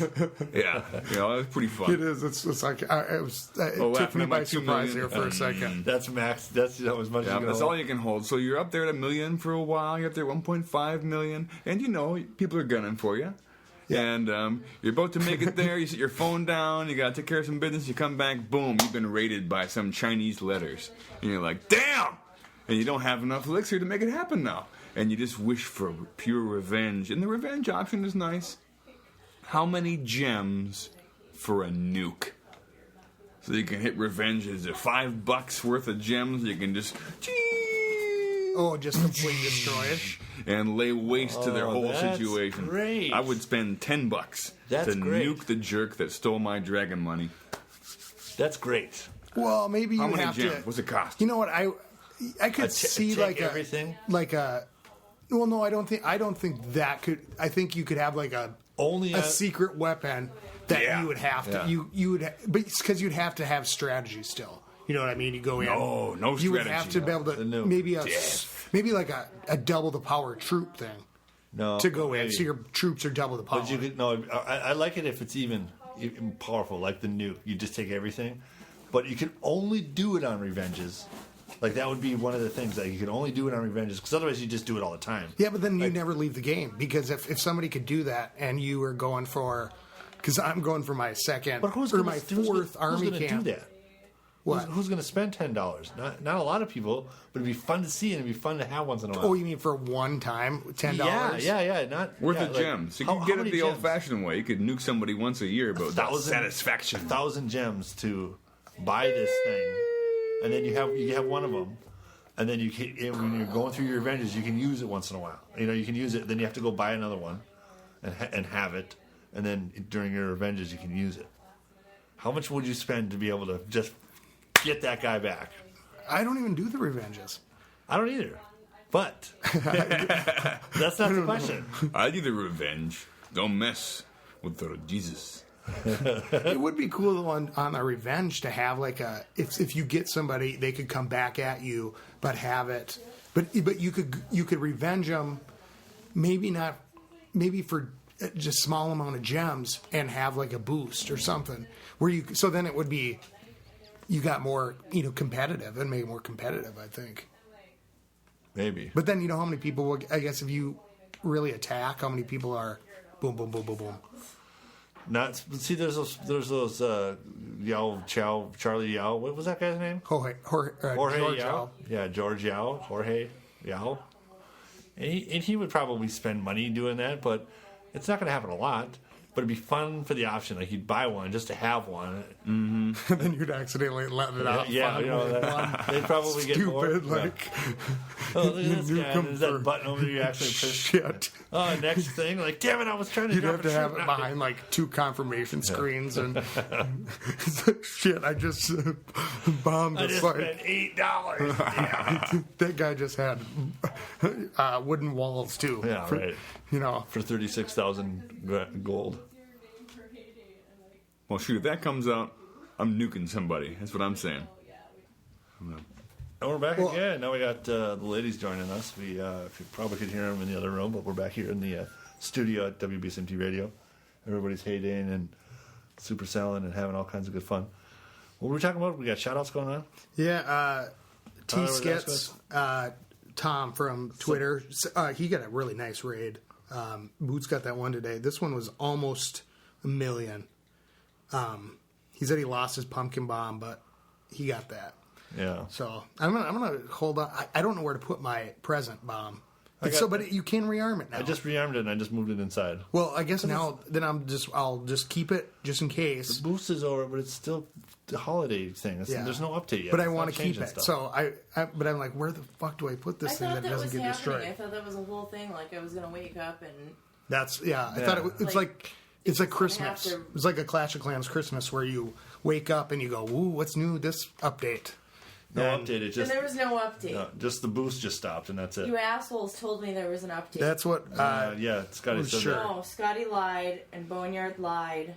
Yeah, it was pretty fun. It is. It's like it took laughing me at my by 2 surprise million. there for a second. That's max. That's as much as Yeah, you can that's hold. all you can hold. So you're up there at $1 million for a while. You're up there 1.5 million, and people are gunning for you. And you're about to make it there. You set your phone down. You got to take care of some business. You come back. Boom! You've been raided by some Chinese letters, and you're like, "Damn!" And you don't have enough elixir to make it happen now. And you just wish for pure revenge. And the revenge option is nice. How many gems for a nuke? So you can hit revenge. Is it $5 worth of gems? You can just. Oh, just completely destroy it. And lay waste to their whole that's situation. great. I would spend $10 That's to great. nuke the jerk that stole my dragon money. That's great. Well, maybe you How would many have gems? to. What's it cost? You know what? I could see take like everything? Well, no, I don't think that could. I think you could have like Only a secret weapon that Yeah. you would have to. Yeah. You would, but it's because you'd have to have strategy still. You know what I mean? You go in. No You would have strategy. to be able The to nuke. maybe like a double the power troop thing No. to go in, maybe. so your troops are double the power. But you could I like it if it's even powerful, like the nuke. You just take everything, but you can only do it on revenges Like, that would be one of the things that you can only do it on revenges, because otherwise you just do it all the time. Yeah, but then you never leave the game, because if somebody could do that and you were going for, because I'm going for my second But or my fourth army who's camp. do that? What? Who's going to spend $10? Not a lot of people, but it'd be fun to see and it'd be fun to have once in a while. Oh, you mean for one time, $10? Yeah. Not Worth yeah, a gem. So you how- can how get it many the gems? old-fashioned way. You could nuke somebody once a year, but without 1,000 satisfaction. 1,000 gems to buy this thing, and then you have one of them, and then when you're going through your revenges, you can use it once in a while. You can use it. Then you have to go buy another one, and have it, and then during your revenges you can use it. How much would you spend to be able to just get that guy back? I don't even do the revenges. I don't either, but that's not the question. I do the revenge. Don't mess with the Jesus. It would be cool though, on a revenge to have like if you get somebody, they could come back at you, but have it. But you could revenge them, maybe for just small amount of gems, and have like a boost or something so then it would be, you got more competitive and make it more competitive, I think. Maybe. But then how many people will, I guess if you really attack, how many people are boom boom boom boom boom. Not see. There's those Yao Chow, Charlie Yao. What was that guy's name? Jorge Jorge Yao. Yeah, George Yao. Jorge Yao. And he would probably spend money doing that, but it's not going to happen a lot. But it'd be fun for the option. Like, you'd buy one just to have one. Mm-hmm. And then you'd accidentally let it out. Yeah, they'd probably get more. Stupid, like. Oh, look at this you guy. come There's that for- button over there. You actually push. Shit. Oh, next thing. Like, damn it, I was trying to You'd drop have to a have troop. it behind like 2 confirmation screens and shit. I just bombed I the just site. spent $8. Yeah. That guy just had wooden walls too. Yeah, right. For 36,000 gold. Well, shoot, if that comes out, I'm nuking somebody. That's what I'm saying. And we're back again. Now we got the ladies joining us. We probably could hear them in the other room, but we're back here in the studio at WBSMT Radio. Everybody's hating and super selling and having all kinds of good fun. What were we talking about? We got shout outs going on? Yeah, T where that's Skits, Tom from Twitter, he got a really nice raid. Boots got that one today. This one was almost 1 million. He said he lost his pumpkin bomb, but he got that. Yeah. So I'm gonna hold on. I don't know where to put my present bomb. But you can rearm it now. I just rearmed it and I just moved it inside. Well, I guess now then I'll just keep it just in case. The boost is over, but it's still the holiday thing. There's no update yet. But I It's want not to keep changing it. stuff. So but I'm like, where the fuck do I put this thing thought that that was doesn't get happening. destroyed? I thought that was a whole thing. Like, I was going to wake up and... That's I thought it's like Christmas. have to- It's like a Clash of Clans Christmas where you wake up and you go, "Ooh, what's new this update?" No update. It And just there was no update. just the boost just stopped and that's it. You assholes told me there was an update. That's what Yeah, Scotty said sure. that. No, Scotty lied and Boneyard lied.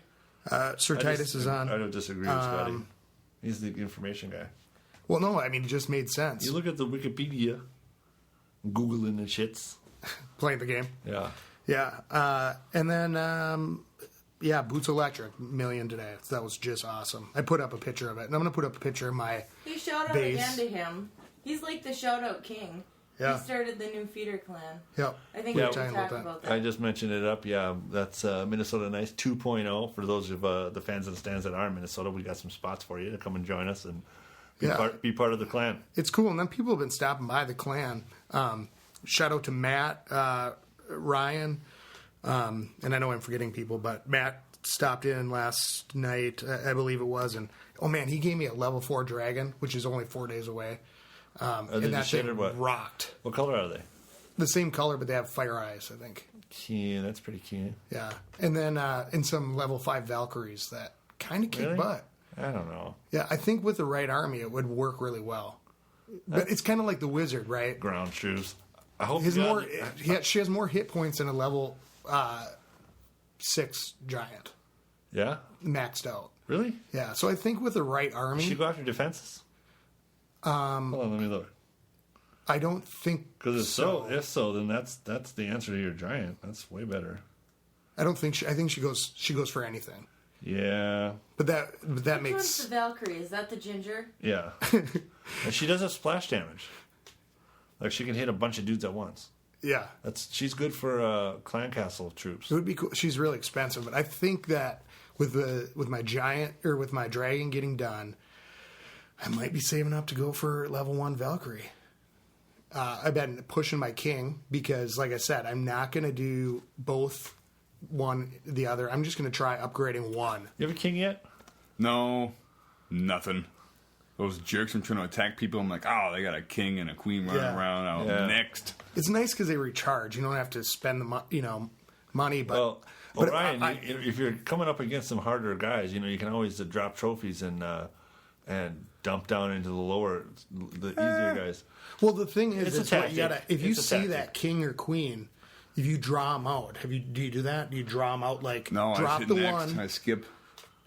Sir Titus is on. I don't disagree with Scotty. He's the information guy. Well, no, I mean it just made sense. You look at the Wikipedia, Googling and shits. Playing the game. Yeah. Yeah, and then Boots Electric 1 million today. So that was just awesome. I put up a picture of it, and I'm gonna put up a picture of my. He shout out Base. again to him. He's like the shout out king. Yeah. He started the new feeder clan. Yep. I think We we were can talking talk about about that. that. I just mentioned it up. Yeah, that's Minnesota Nice 2.0. For those of the fans of the stands that are in Minnesota, we got some spots for you to come and join us and be part of the clan. It's cool, and then people have been stopping by the clan. Shout out to Matt, Ryan, and I know I'm forgetting people, but Matt stopped in last night, I believe it was, and oh man, he gave me a level 4 dragon, which is only 4 days away. they And that just shit thing or what? rocked. What color are they? The same color, but they have fire eyes, I think. Keen. That's pretty keen. Yeah, and then in some level 5 Valkyries that kind of kick Really? butt. I don't know. Yeah, I think with the right army, it would work really well. But it's kind of like the wizard, right? Ground shoes. I hope His you got more, it. she has more hit points than a level 6 giant, Yeah? maxed out. Really? Yeah, so I think with the right army, Should you go after defenses? Hold on, let me look. I don't think Because if so, then that's the answer to your giant. That's way better. I don't think I think she goes for anything. Yeah. But that Which one's makes the Valkyrie? Is that the ginger? Yeah. And she does have splash damage. Like, she can hit a bunch of dudes at once. yeah. She's good for clan castle troops. It would be cool. She's really expensive, but I think that with my giant or with my dragon getting done, I might be saving up to go for level 1 Valkyrie. I've been pushing my king because, like I said, I'm not going to do both one the other. I'm just going to try upgrading one. You have a king yet? No, nothing. Those jerks are trying to attack people. I'm like, oh, they got a king and a queen running Yeah. around. Yeah. Next. It's nice because they recharge. You don't have to spend money, but Well, but Orion, I- if you're coming up against some harder guys, you can always drop trophies and dump down into the easier guys. well, the thing is, It's a it's what tactic. if you It's a see tactic. that king or queen, if you draw them out, do you do that? Do you draw them out like No, I drop hit the next. one? I skip.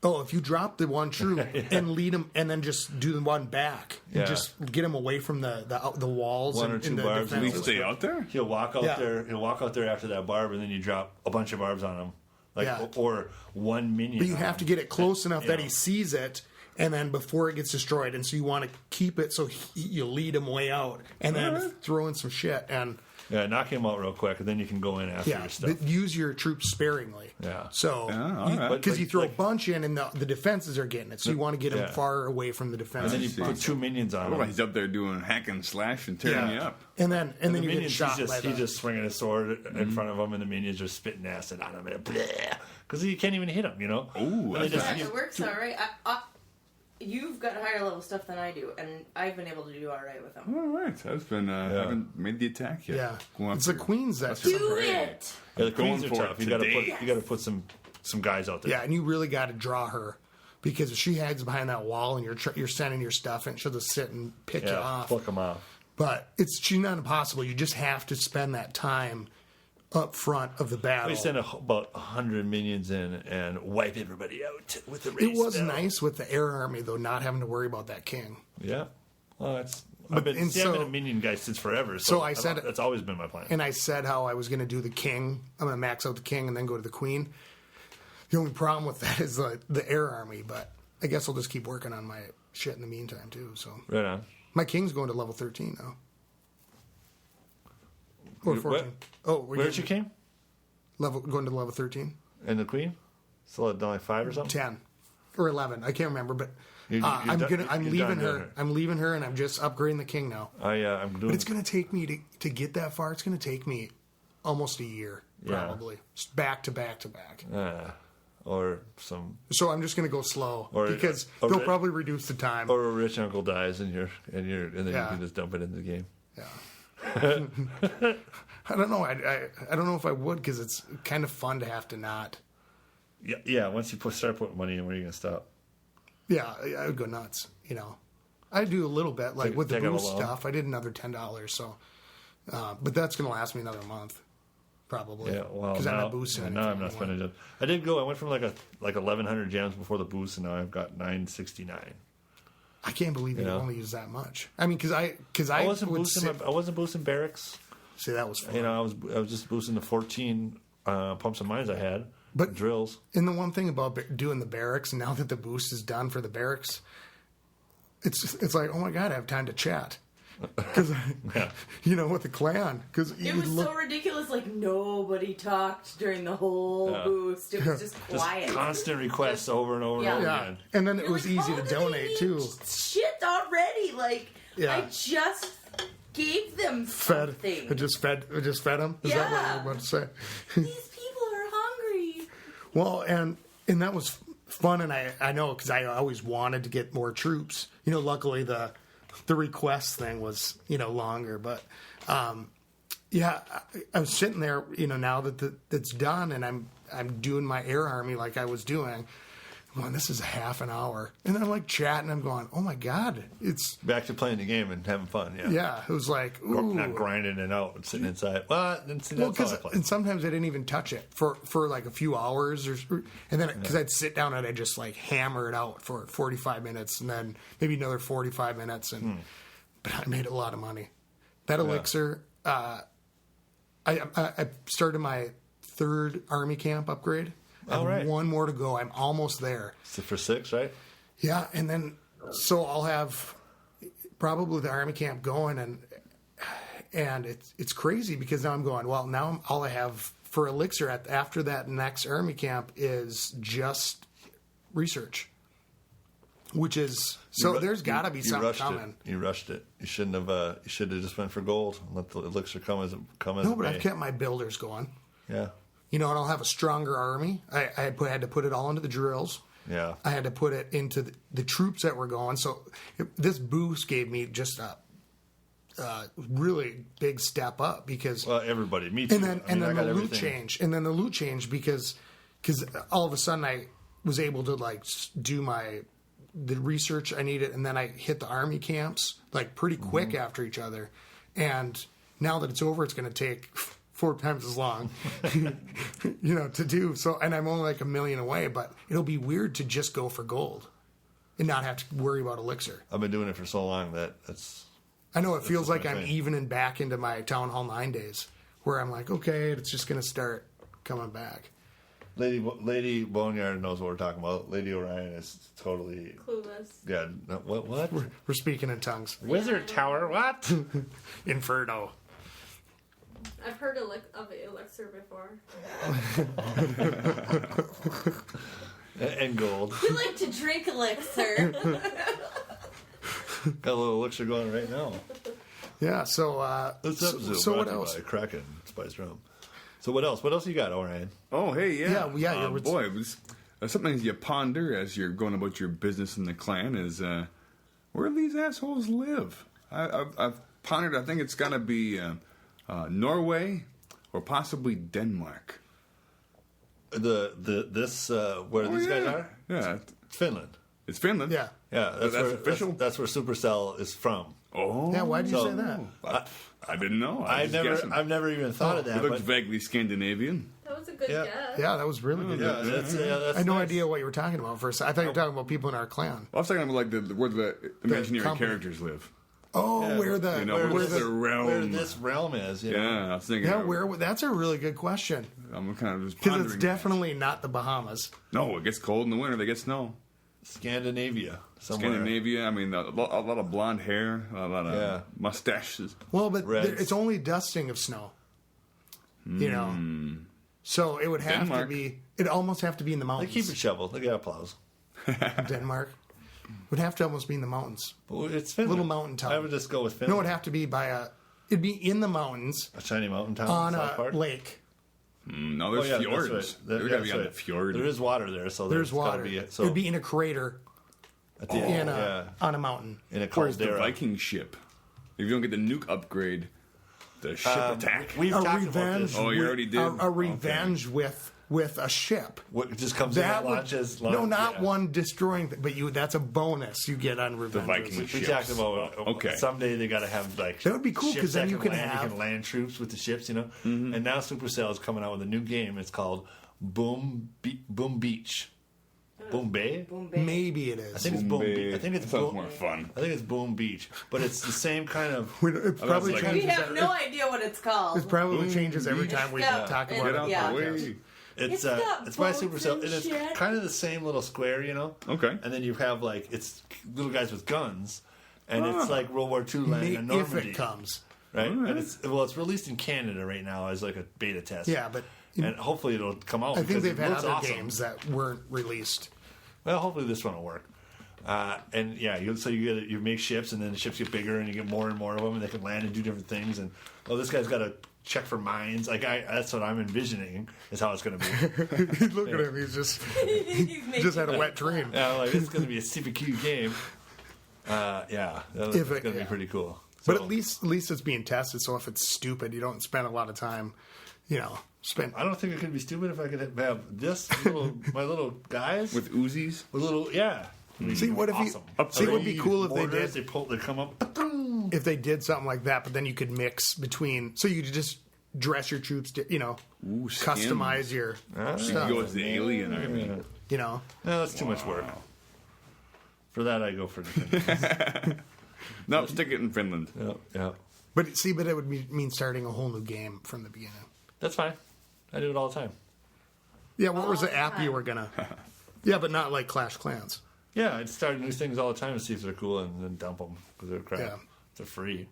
Oh, if you drop the one troop and lead them, and then just do the one back, and Yeah. just get them away from the walls One or and two the barbs. At least defenses. stay out there. He'll walk out Yeah. there. He'll walk out there after that barb, and then you drop a bunch of barbs on him, Yeah. or one minion. But you on have him. to get it close enough that Yeah. he sees it, and then before it gets destroyed, and so you want to keep it so you lead him way out, and then throw in some shit, and knock him out real quick, and then you can go in after yeah, your stuff. but use your troops sparingly. Yeah. So Yeah, all right. because you throw Like- a bunch in, and the defenses are getting it, so you want to get them Yeah. far away from the And defenses. then you see. put 2 minions on Otherwise, him. he's up there doing hack and slash and tearing you up. and then The you're getting minions, shot by he's just swinging his sword in front of him, and the minions are spitting acid on him, and because you can't even hit him, Ooh, And they that's just- Yeah, it works all right. You've got higher level stuff than I do, and I've been able to do all right with them. All right, that's been. Haven't made the attack yet. Yeah, Going it's the for- queens that That's Do great. it! Yeah, the Going queens are for tough. it You today. got to put some guys out there. Yeah, and you really got to draw her because if she hides behind that wall and you're sending your stuff, and she'll just sit and pick you off. Pluck them off. But she's not impossible. You just have to spend that time up front of the battle. We send about 100 minions in and wipe everybody out with the It race was spell. nice with the air army though, not having to worry about that king. Yeah. Well, I've and been so- a minion guy since forever. So I said- that's always been my plan. And I said how I was going to do the king. I'm going to max out the king and then go to the queen. The only problem with that is the air army, but I guess I'll just keep working on my shit in the meantime too. So Right on. my king's going to level 13 now. Or What? 14. Oh, Where's your king? Going to level 13? And the queen? Still at like 5 or something? 10 or 11. I can't remember, but You're I'm done- I'm you're leaving done doing her. it. I'm leaving her, and I'm just upgrading the king now. I'm doing. But it's going to take me to get that far. It's going to take me almost a year, Yeah. probably. Just back to back to back. or some So I'm just going to go slow Or- because or- they'll probably reduce the time. or a rich uncle dies and then Yeah. you can just dump it into the game. Yeah. I don't know. I don't know if I would because it's kind of fun to have to not. Yeah. Once you start putting money in, where are you gonna stop? Yeah, I would go nuts. I do a little bit like with the take out a boost loan. stuff. I did another $10. So, but that's going to last me another month, probably. Yeah, well, because I'm now, not boosting. now I'm not spending it. I did go. I went from like 1,100 gems before the boost, and now I've got 969. I can't believe you know? only use that much. I mean, because I I wasn't would boosting. sit, I wasn't boosting barracks. say that was fun. I was just boosting the 14 pumps and mines I had. But- drills. And the one thing about doing the barracks, now that the boost is done for the barracks, it's like, oh my god, I have time to chat. Because with the clan, because It was so ridiculous. Like nobody talked during the whole Yeah. boost. It was just Just quiet. constant requests over and over Yeah. and over yeah, again. and then it You're was like, easy "Oh, to do they donate need too. Shit already. Like Yeah. I just gave them Fed, something. it just fed them. Is that what Yeah. you're about to say? These people are hungry. Well, and that was fun, and I know because I always wanted to get more troops. Luckily the request thing was longer, but yeah, I was sitting there. Now that that's done, and I'm doing my air army like I was doing. I'm going, this is a half an hour, and I'm like chatting. I'm going, oh my god, it's Back to playing the game and having fun. Yeah. yeah. It was like ooh. Not grinding it out and sitting inside. Well, that's Well, how I play. and sometimes I didn't even touch it for like a few hours, and then because I'd sit down and I'd just like hammer it out for 45 minutes, and then maybe another 45 minutes, and but I made a lot of money. That elixir, I started my third army camp upgrade. I have All right. one more to go. I'm almost there. So for 6, right? Yeah, and then so I'll have probably the army camp going, and it's crazy because now I'm going, well, now all I have for Elixir after that next army camp is just research, which is so there's got to be something coming. You rushed it. You shouldn't have. You should have just went for gold and let the elixir come as No, it but may. I've kept my builders going. Yeah, And I'll have a stronger army. I had to put it all into the drills. yeah. I had to put it into the troops that were going. So this boost gave me just a really big step up because. Well, everybody, me too. And then I got the loot everything. change, and then the loot change because all of a sudden I was able to like do the research I needed, and then I hit the army camps like pretty quick Mm-hmm. after each other. And now that it's over, it's going to take 4 times as long, to do. So, and I'm only like $1 million away, but it'll be weird to just go for gold and not have to worry about elixir. I've been doing it for so long that's. I know it feels like my I'm thing. evening back into my Town Hall 9 days, where I'm like, okay, it's just going to start coming back. Lady Boneyard knows what we're talking about. Lady Orion is totally. Clueless. Yeah. No, what? We're speaking in tongues. Wizard Tower? What? Inferno. I've heard of elixir before. And gold. You like to drink elixir. Got a little elixir going right now. Yeah. So. This episode So what brought to you else? by Kraken Spice Rum. So what else? What else you got, Orion? Oh, hey, yeah. Yeah, boy, it was something you ponder as you're going about your business in the clan is where do these assholes live? I've pondered, I think it's got to be Norway or possibly Denmark. Where these guys are? Yeah, Finland. it's Finland. Yeah. Yeah, that's That's where, official? That's where Supercell is from. Oh. Yeah. Why did you So- say that? I didn't know. I was guessing. I've never even thought of It that. looked But vaguely Scandinavian. That was a good Yeah. guess. Yeah, that was really good. yeah, that's I had no nice. idea what you were talking about first. I thought you were talking about people in our clan. I was talking about like where the imaginary company. characters live. Oh, Yeah. where the You know, where where the the realm. Where this realm is. You know? Yeah, I was thinking. yeah where that's a really good question I'm kind of just because pondering. it's definitely not the Bahamas. No, it gets cold in the winter. They get snow. Scandinavia. Somewhere. Scandinavia. I mean, a lot of blonde hair, a lot of Yeah. mustaches. Well, but Reds. it's only dusting of snow. So it would have Denmark. to be. It almost have to be in the They mountains. keep it shoveled. They got plows. Denmark would have to almost be in the mountains. But it's Finland. Little mountain town. I would just go with Finland. No, it'd have to be by it'd be in the mountains a tiny mountain town. on South a Park. lake. No, there's That's fjords. right. There Yeah, gotta be that's on right. the fjord. There is water there, so There's gotta water. Be, so It'd be in a crater at the end, on a mountain. in a Where's the caldera. Viking ship? If you don't get the nuke upgrade, the ship attack. We've A talked about revenge. this. Oh, you already did? A Okay. revenge with a ship. What just comes That in would, and launches? no, not yeah. one destroying, but that's a bonus you get on revenge. Viking We ships. talked about Okay. someday they got to have like That would be cool, ships 'cause then that you can land. have- You can land troops with the ships, Mm-hmm. And now Supercell is coming out with a new game. It's called Boom Beach, Boom Bay. Boom, bang. Maybe it is. I think it's Boom. Bay. I think it's That sounds Boom. more fun. I think it's Boom Beach, but it's the same kind of. It probably like- We changes. have no idea what it's called. It probably changes every time we Yeah. talk Get about Get it. out Yeah. the way. It's It's got it's by boats Supercell, and and it's shit. kind of the same little square, Okay. And then you have like it's little guys with guns, and it's like World War II landing in If Normandy, it comes. right? And it's released in Canada right now as like a beta test. Yeah, but and hopefully it'll come out. I think because they've it had looks other awesome. games that weren't released. Well, hopefully this one will work. And yeah, you make ships, and then the ships get bigger, and you get more and more of them, and they can land and do different things. And this guy's got to check for mines. That's what I'm envisioning is how it's going to be. Look at him. He's just He's just had a wet dream. Yeah, like it's going to be a super cute game. Yeah, it's If going it- to be yeah. pretty cool. But So, at least it's being tested. So if it's stupid, you don't spend a lot of time. Spend. I don't think it could be stupid if I could have my little guys With Uzis? with little See, what if you? awesome. See, it would be cool if they Mortars, did. They come up. If they did something like that, but then you could mix between. So you could just dress your troops. Customize skins. your You stuff. go as the alien army. No, that's too much work. For that, I go for the No, stick it in Finland. yeah. But it would mean starting a whole new game from the beginning. That's fine. I do it all the time. Yeah, what was All the the app you time. were gonna? Yeah, but not like Clash Clans. Yeah, I'd start new things all the time to see if they're cool and then dump them because they're crap. Yeah. They're free.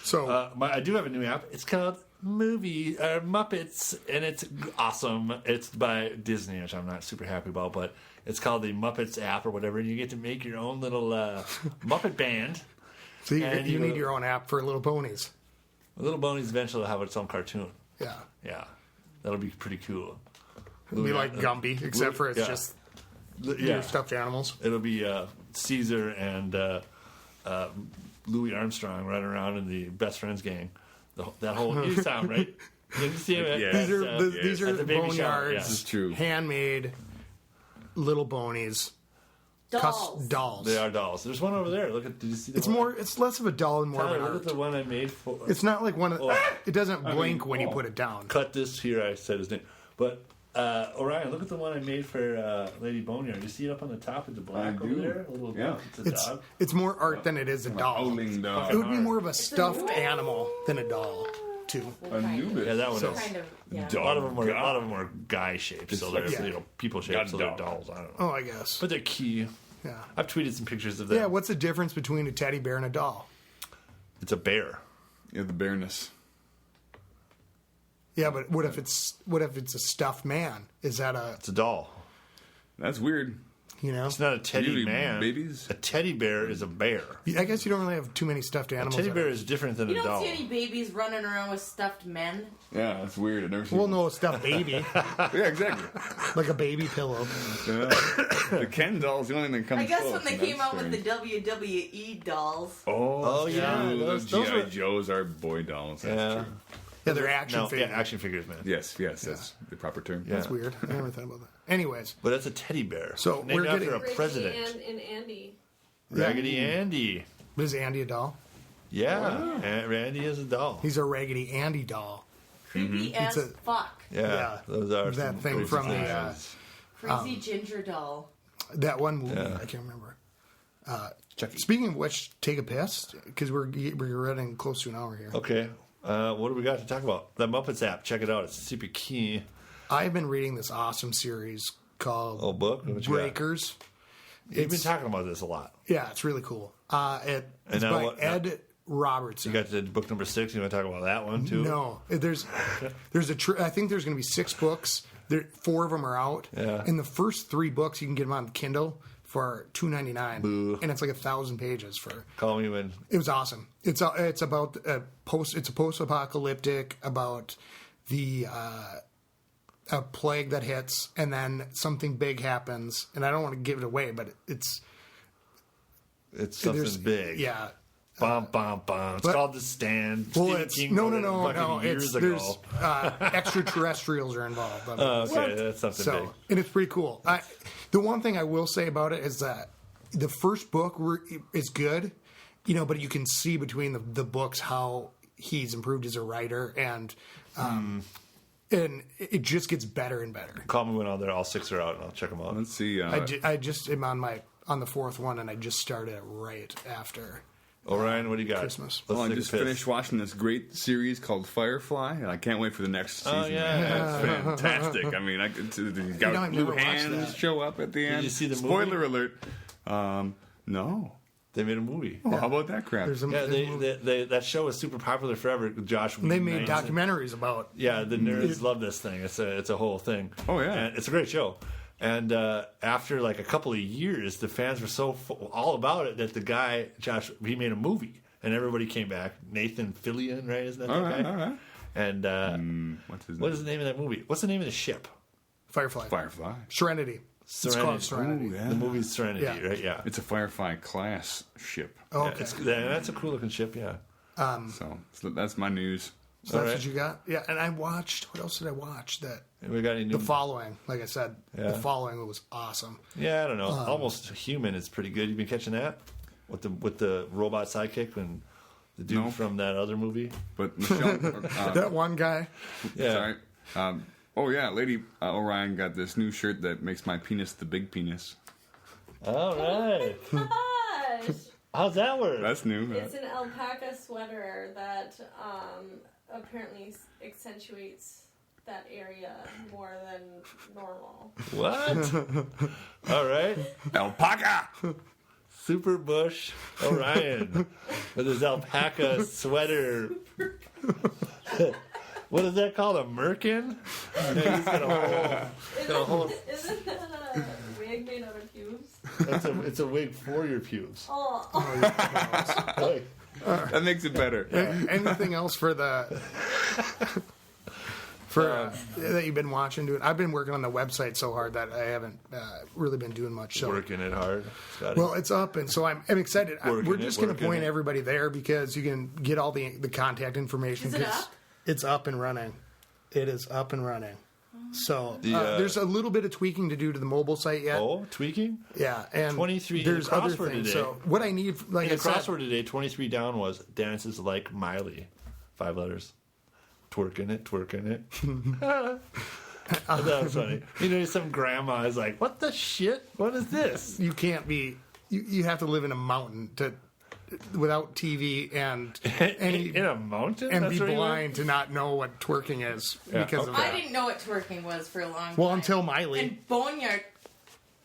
So I do have a new app. It's called Muppets, and it's awesome. It's by Disney, which I'm not super happy about, but it's called the Muppets app or whatever, and you get to make your own little Muppet band. so you, and you you- need your own app for Little Ponies. Little Boney's eventually will have its own cartoon. Yeah, Yeah, that'll be pretty cool. it'll be like Gumby, except for it's Yeah. just Yeah, your stuffed animals. it'll be Caesar and Louis Armstrong running around in the Best Friends gang. That whole you sound right. You see him at, Yeah. These are at, these at are the baby shower. boneyards, Yeah. This is true. handmade Little Bonies, Dolls. dolls. They are dolls. There's one over there. Look at. Did you see? The It's one? more. It's less of a doll and more Tyler, of an look at art. the one I made for. It's not like one of. Oh. It doesn't blink when you oh. put it down. Cut this here. I said his name, but Orion, look at the one I made for Lady Boneyard. You see it up on the top of the black I over do. there? A little Yeah. It's a It's dog. it's more art than it is a doll. Howling dog. It would be more of a stuffed animal than a doll, too. Anubis. Yeah, that one So- is. Kind of, yeah. A lot of them are guy shaped, so they're Yeah. people shaped, so they're God dog. dolls. I don't know, Oh, I guess. but they're key. Yeah. I've tweeted some pictures of them. Yeah. What's the difference between a teddy bear and a doll? It's a bear. Yeah, the bareness. Yeah, but what if it's a stuffed man? Is that a It's a doll. That's weird. It's not a teddy Usually man. babies? A teddy bear is a bear. I guess you don't really have too many stuffed A animals. teddy that bear are- is different than You a don't doll. see any babies running around with stuffed men. Yeah, that's weird. I've never seen Well, no, a stuffed baby, Yeah, exactly. like a baby pillow. Yeah. The Ken doll's the only thing that comes I guess close, when they and came that's out with the strange. WWE dolls. Oh, yeah, True. those Those were- G.I. Joes are boy dolls. That's Yeah. true. Yeah, they're action No, figures. yeah, action figures, man. Yes, that's the proper term. Yeah. That's weird. I never thought about that. Anyways, But that's a teddy bear. So named we're after getting- a Ricky president. and Andy. Raggedy Andy. is Andy a doll? Yeah, and Randy is a doll. He's a Raggedy Andy doll. Creepy as It's a- fuck. Yeah, those are That some thing crazy from the things. Crazy ginger doll. that one movie. Yeah. I can't remember. Chucky. Speaking of which, take a piss because we're running close to an hour here. Okay, what do we got to talk about? The Muppets app. Check it out. It's super key. I've been reading this awesome series called Oh, book. What you got? Breakers. You've been talking about this a lot. Yeah, it's really cool. It's now by what- Ed Robertson. You got to book number 6. You want to talk about that one too? No, there's I think there's going to be 6 books. 4 of them are out. Yeah. And the first 3 books you can get them on Kindle for $2.99, Boo. and it's like 1,000 pages for. Call me when. It was awesome. It's about It's a post-apocalyptic about the a plague that hits, and then something big happens. And I don't want to give it away, but it's It's there's- something big. Yeah. Bum, bum, bum. It's but- called The Stand. Well, Stephen it's King no. wrote it fucking years ago. There's extraterrestrials are involved. I mean, Okay, that's something so big. and it's pretty cool. The one thing I will say about it is that the first book is good, but you can see between the books how he's improved as a writer, and it just gets better and better. Call me when all 6 are out, and I'll check them out. Let's see. I just am on the 4th one, and I just started it right after. Orion, what do you got? Christmas. Let's I take a just piss. finished watching this great series called Firefly, and I can't wait for the next season. Oh, yeah. It's fantastic. I mean, you got I've blue never watched hands that. show up at the end. you see the Spoiler movie? alert. No. They made a movie. Oh, how about that crap? There's a, Yeah, there's a movie. that show was super popular forever. Josh, They made Whedon, documentaries about. Yeah, the nerds love this thing. It's a whole thing. Oh, yeah. and it's a great show. And after like a couple of years, the fans were so all about it that the guy Josh he made a movie, and everybody came back. Nathan Fillion, right? Isn't that all that right, guy? all right. And What's his what name? is the name of that movie? What's the name of the ship? Firefly. Firefly. Serenity. It's called Serenity. Ooh, yeah. The movie's Serenity, Yeah. right? Yeah. It's a Firefly class ship. Oh, Yeah, okay. that's a cool looking ship. Yeah. So that's my news. So that's Alright. what you got? Yeah, and I watched. What else did I watch? That We got any new? The Following. Like I said, Yeah. The Following was awesome. Yeah, I don't know. Almost Human is pretty good. You been catching that with the robot sidekick and the dude No. from that other movie? But Michelle, That one guy. Yeah. sorry. Oh yeah, Lady Orion got this new shirt that makes my penis the big penis. All right. Gosh! How's that work? That's new. It's an alpaca sweater that apparently accentuates that area more than normal. What? All right. Alpaca! Super Bush Orion with his alpaca sweater. What is that called? A merkin? Yeah, he's got a whole. Isn't that a wig made out of pubes? It's a wig for your pubes. Oh, Like, That makes it better. Anything else for the that you've been watching? Doing? I've been working on the website so hard that I haven't really been doing much. So. working it hard. Scotty. Well, it's up, and so I'm excited. We're just going to working point it. everybody there because you can get all the contact information. Is it 'cause up? It's up and running. It is up and running. So The, there's a little bit of tweaking to do to the mobile site yet. Oh, tweaking? Yeah, and 23 There's in the other crossword things. today. So what I need, like In I the said, crossword today, 23 down was dances like Miley. 5 letters. Twerking it, twerking it. I thought it was funny. You know, some grandma is like, what the shit? What is this? you can't be. You have to live in a mountain without TV and In a mountain? and That's be where you blind to not know what twerking is Yeah, because of I that. didn't know what twerking was for a long time. Well, until Miley, And Boneyard,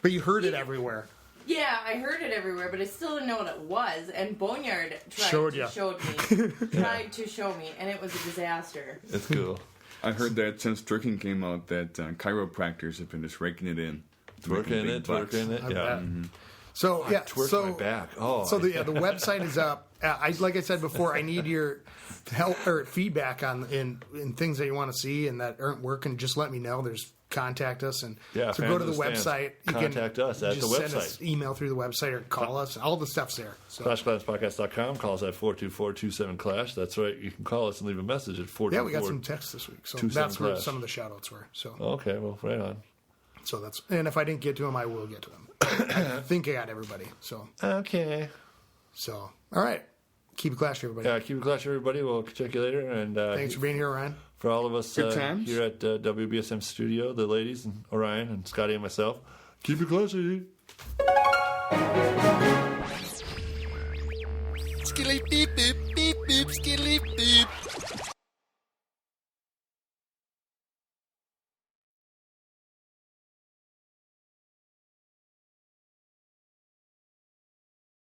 but you heard it everywhere. yeah, I heard it everywhere, but I still didn't know what it was. And Boneyard Showed tried to show me, and it was a disaster. live? It's cool. I heard that since twerking came out, that chiropractors have been just raking it in. Making Twerking big it, bucks. twerking it. I Yeah. bet. So yeah, Twerk so my back. Oh. so the website is up. Like I said before, I need your help or feedback on in things that you want to see and that aren't working. Just let me know. There's contact us and Yeah, so go to the fans of the website. stands. Contact us at just the send us website. email through the website or call us. All the stuff's there. So ClashClassPodcast.com. Call us at 424-27-CLASH. That's right. You can call us and leave a message at 424. yeah, we got some texts this week. So 27 that's where Clash. some of the shout outs were. So Okay, well, right on. so that's and if I didn't get to them, I will get to them. I think I got everybody. So Okay. all right. Keep it classy, everybody. Yeah, keep it clash, everybody. We'll check you later. And Thanks for being here, Ryan. for all of us Good times. here at WBSM Studio, the ladies and Orion and Scotty and myself, keep it classy. Skilly beep beep beep beep skilly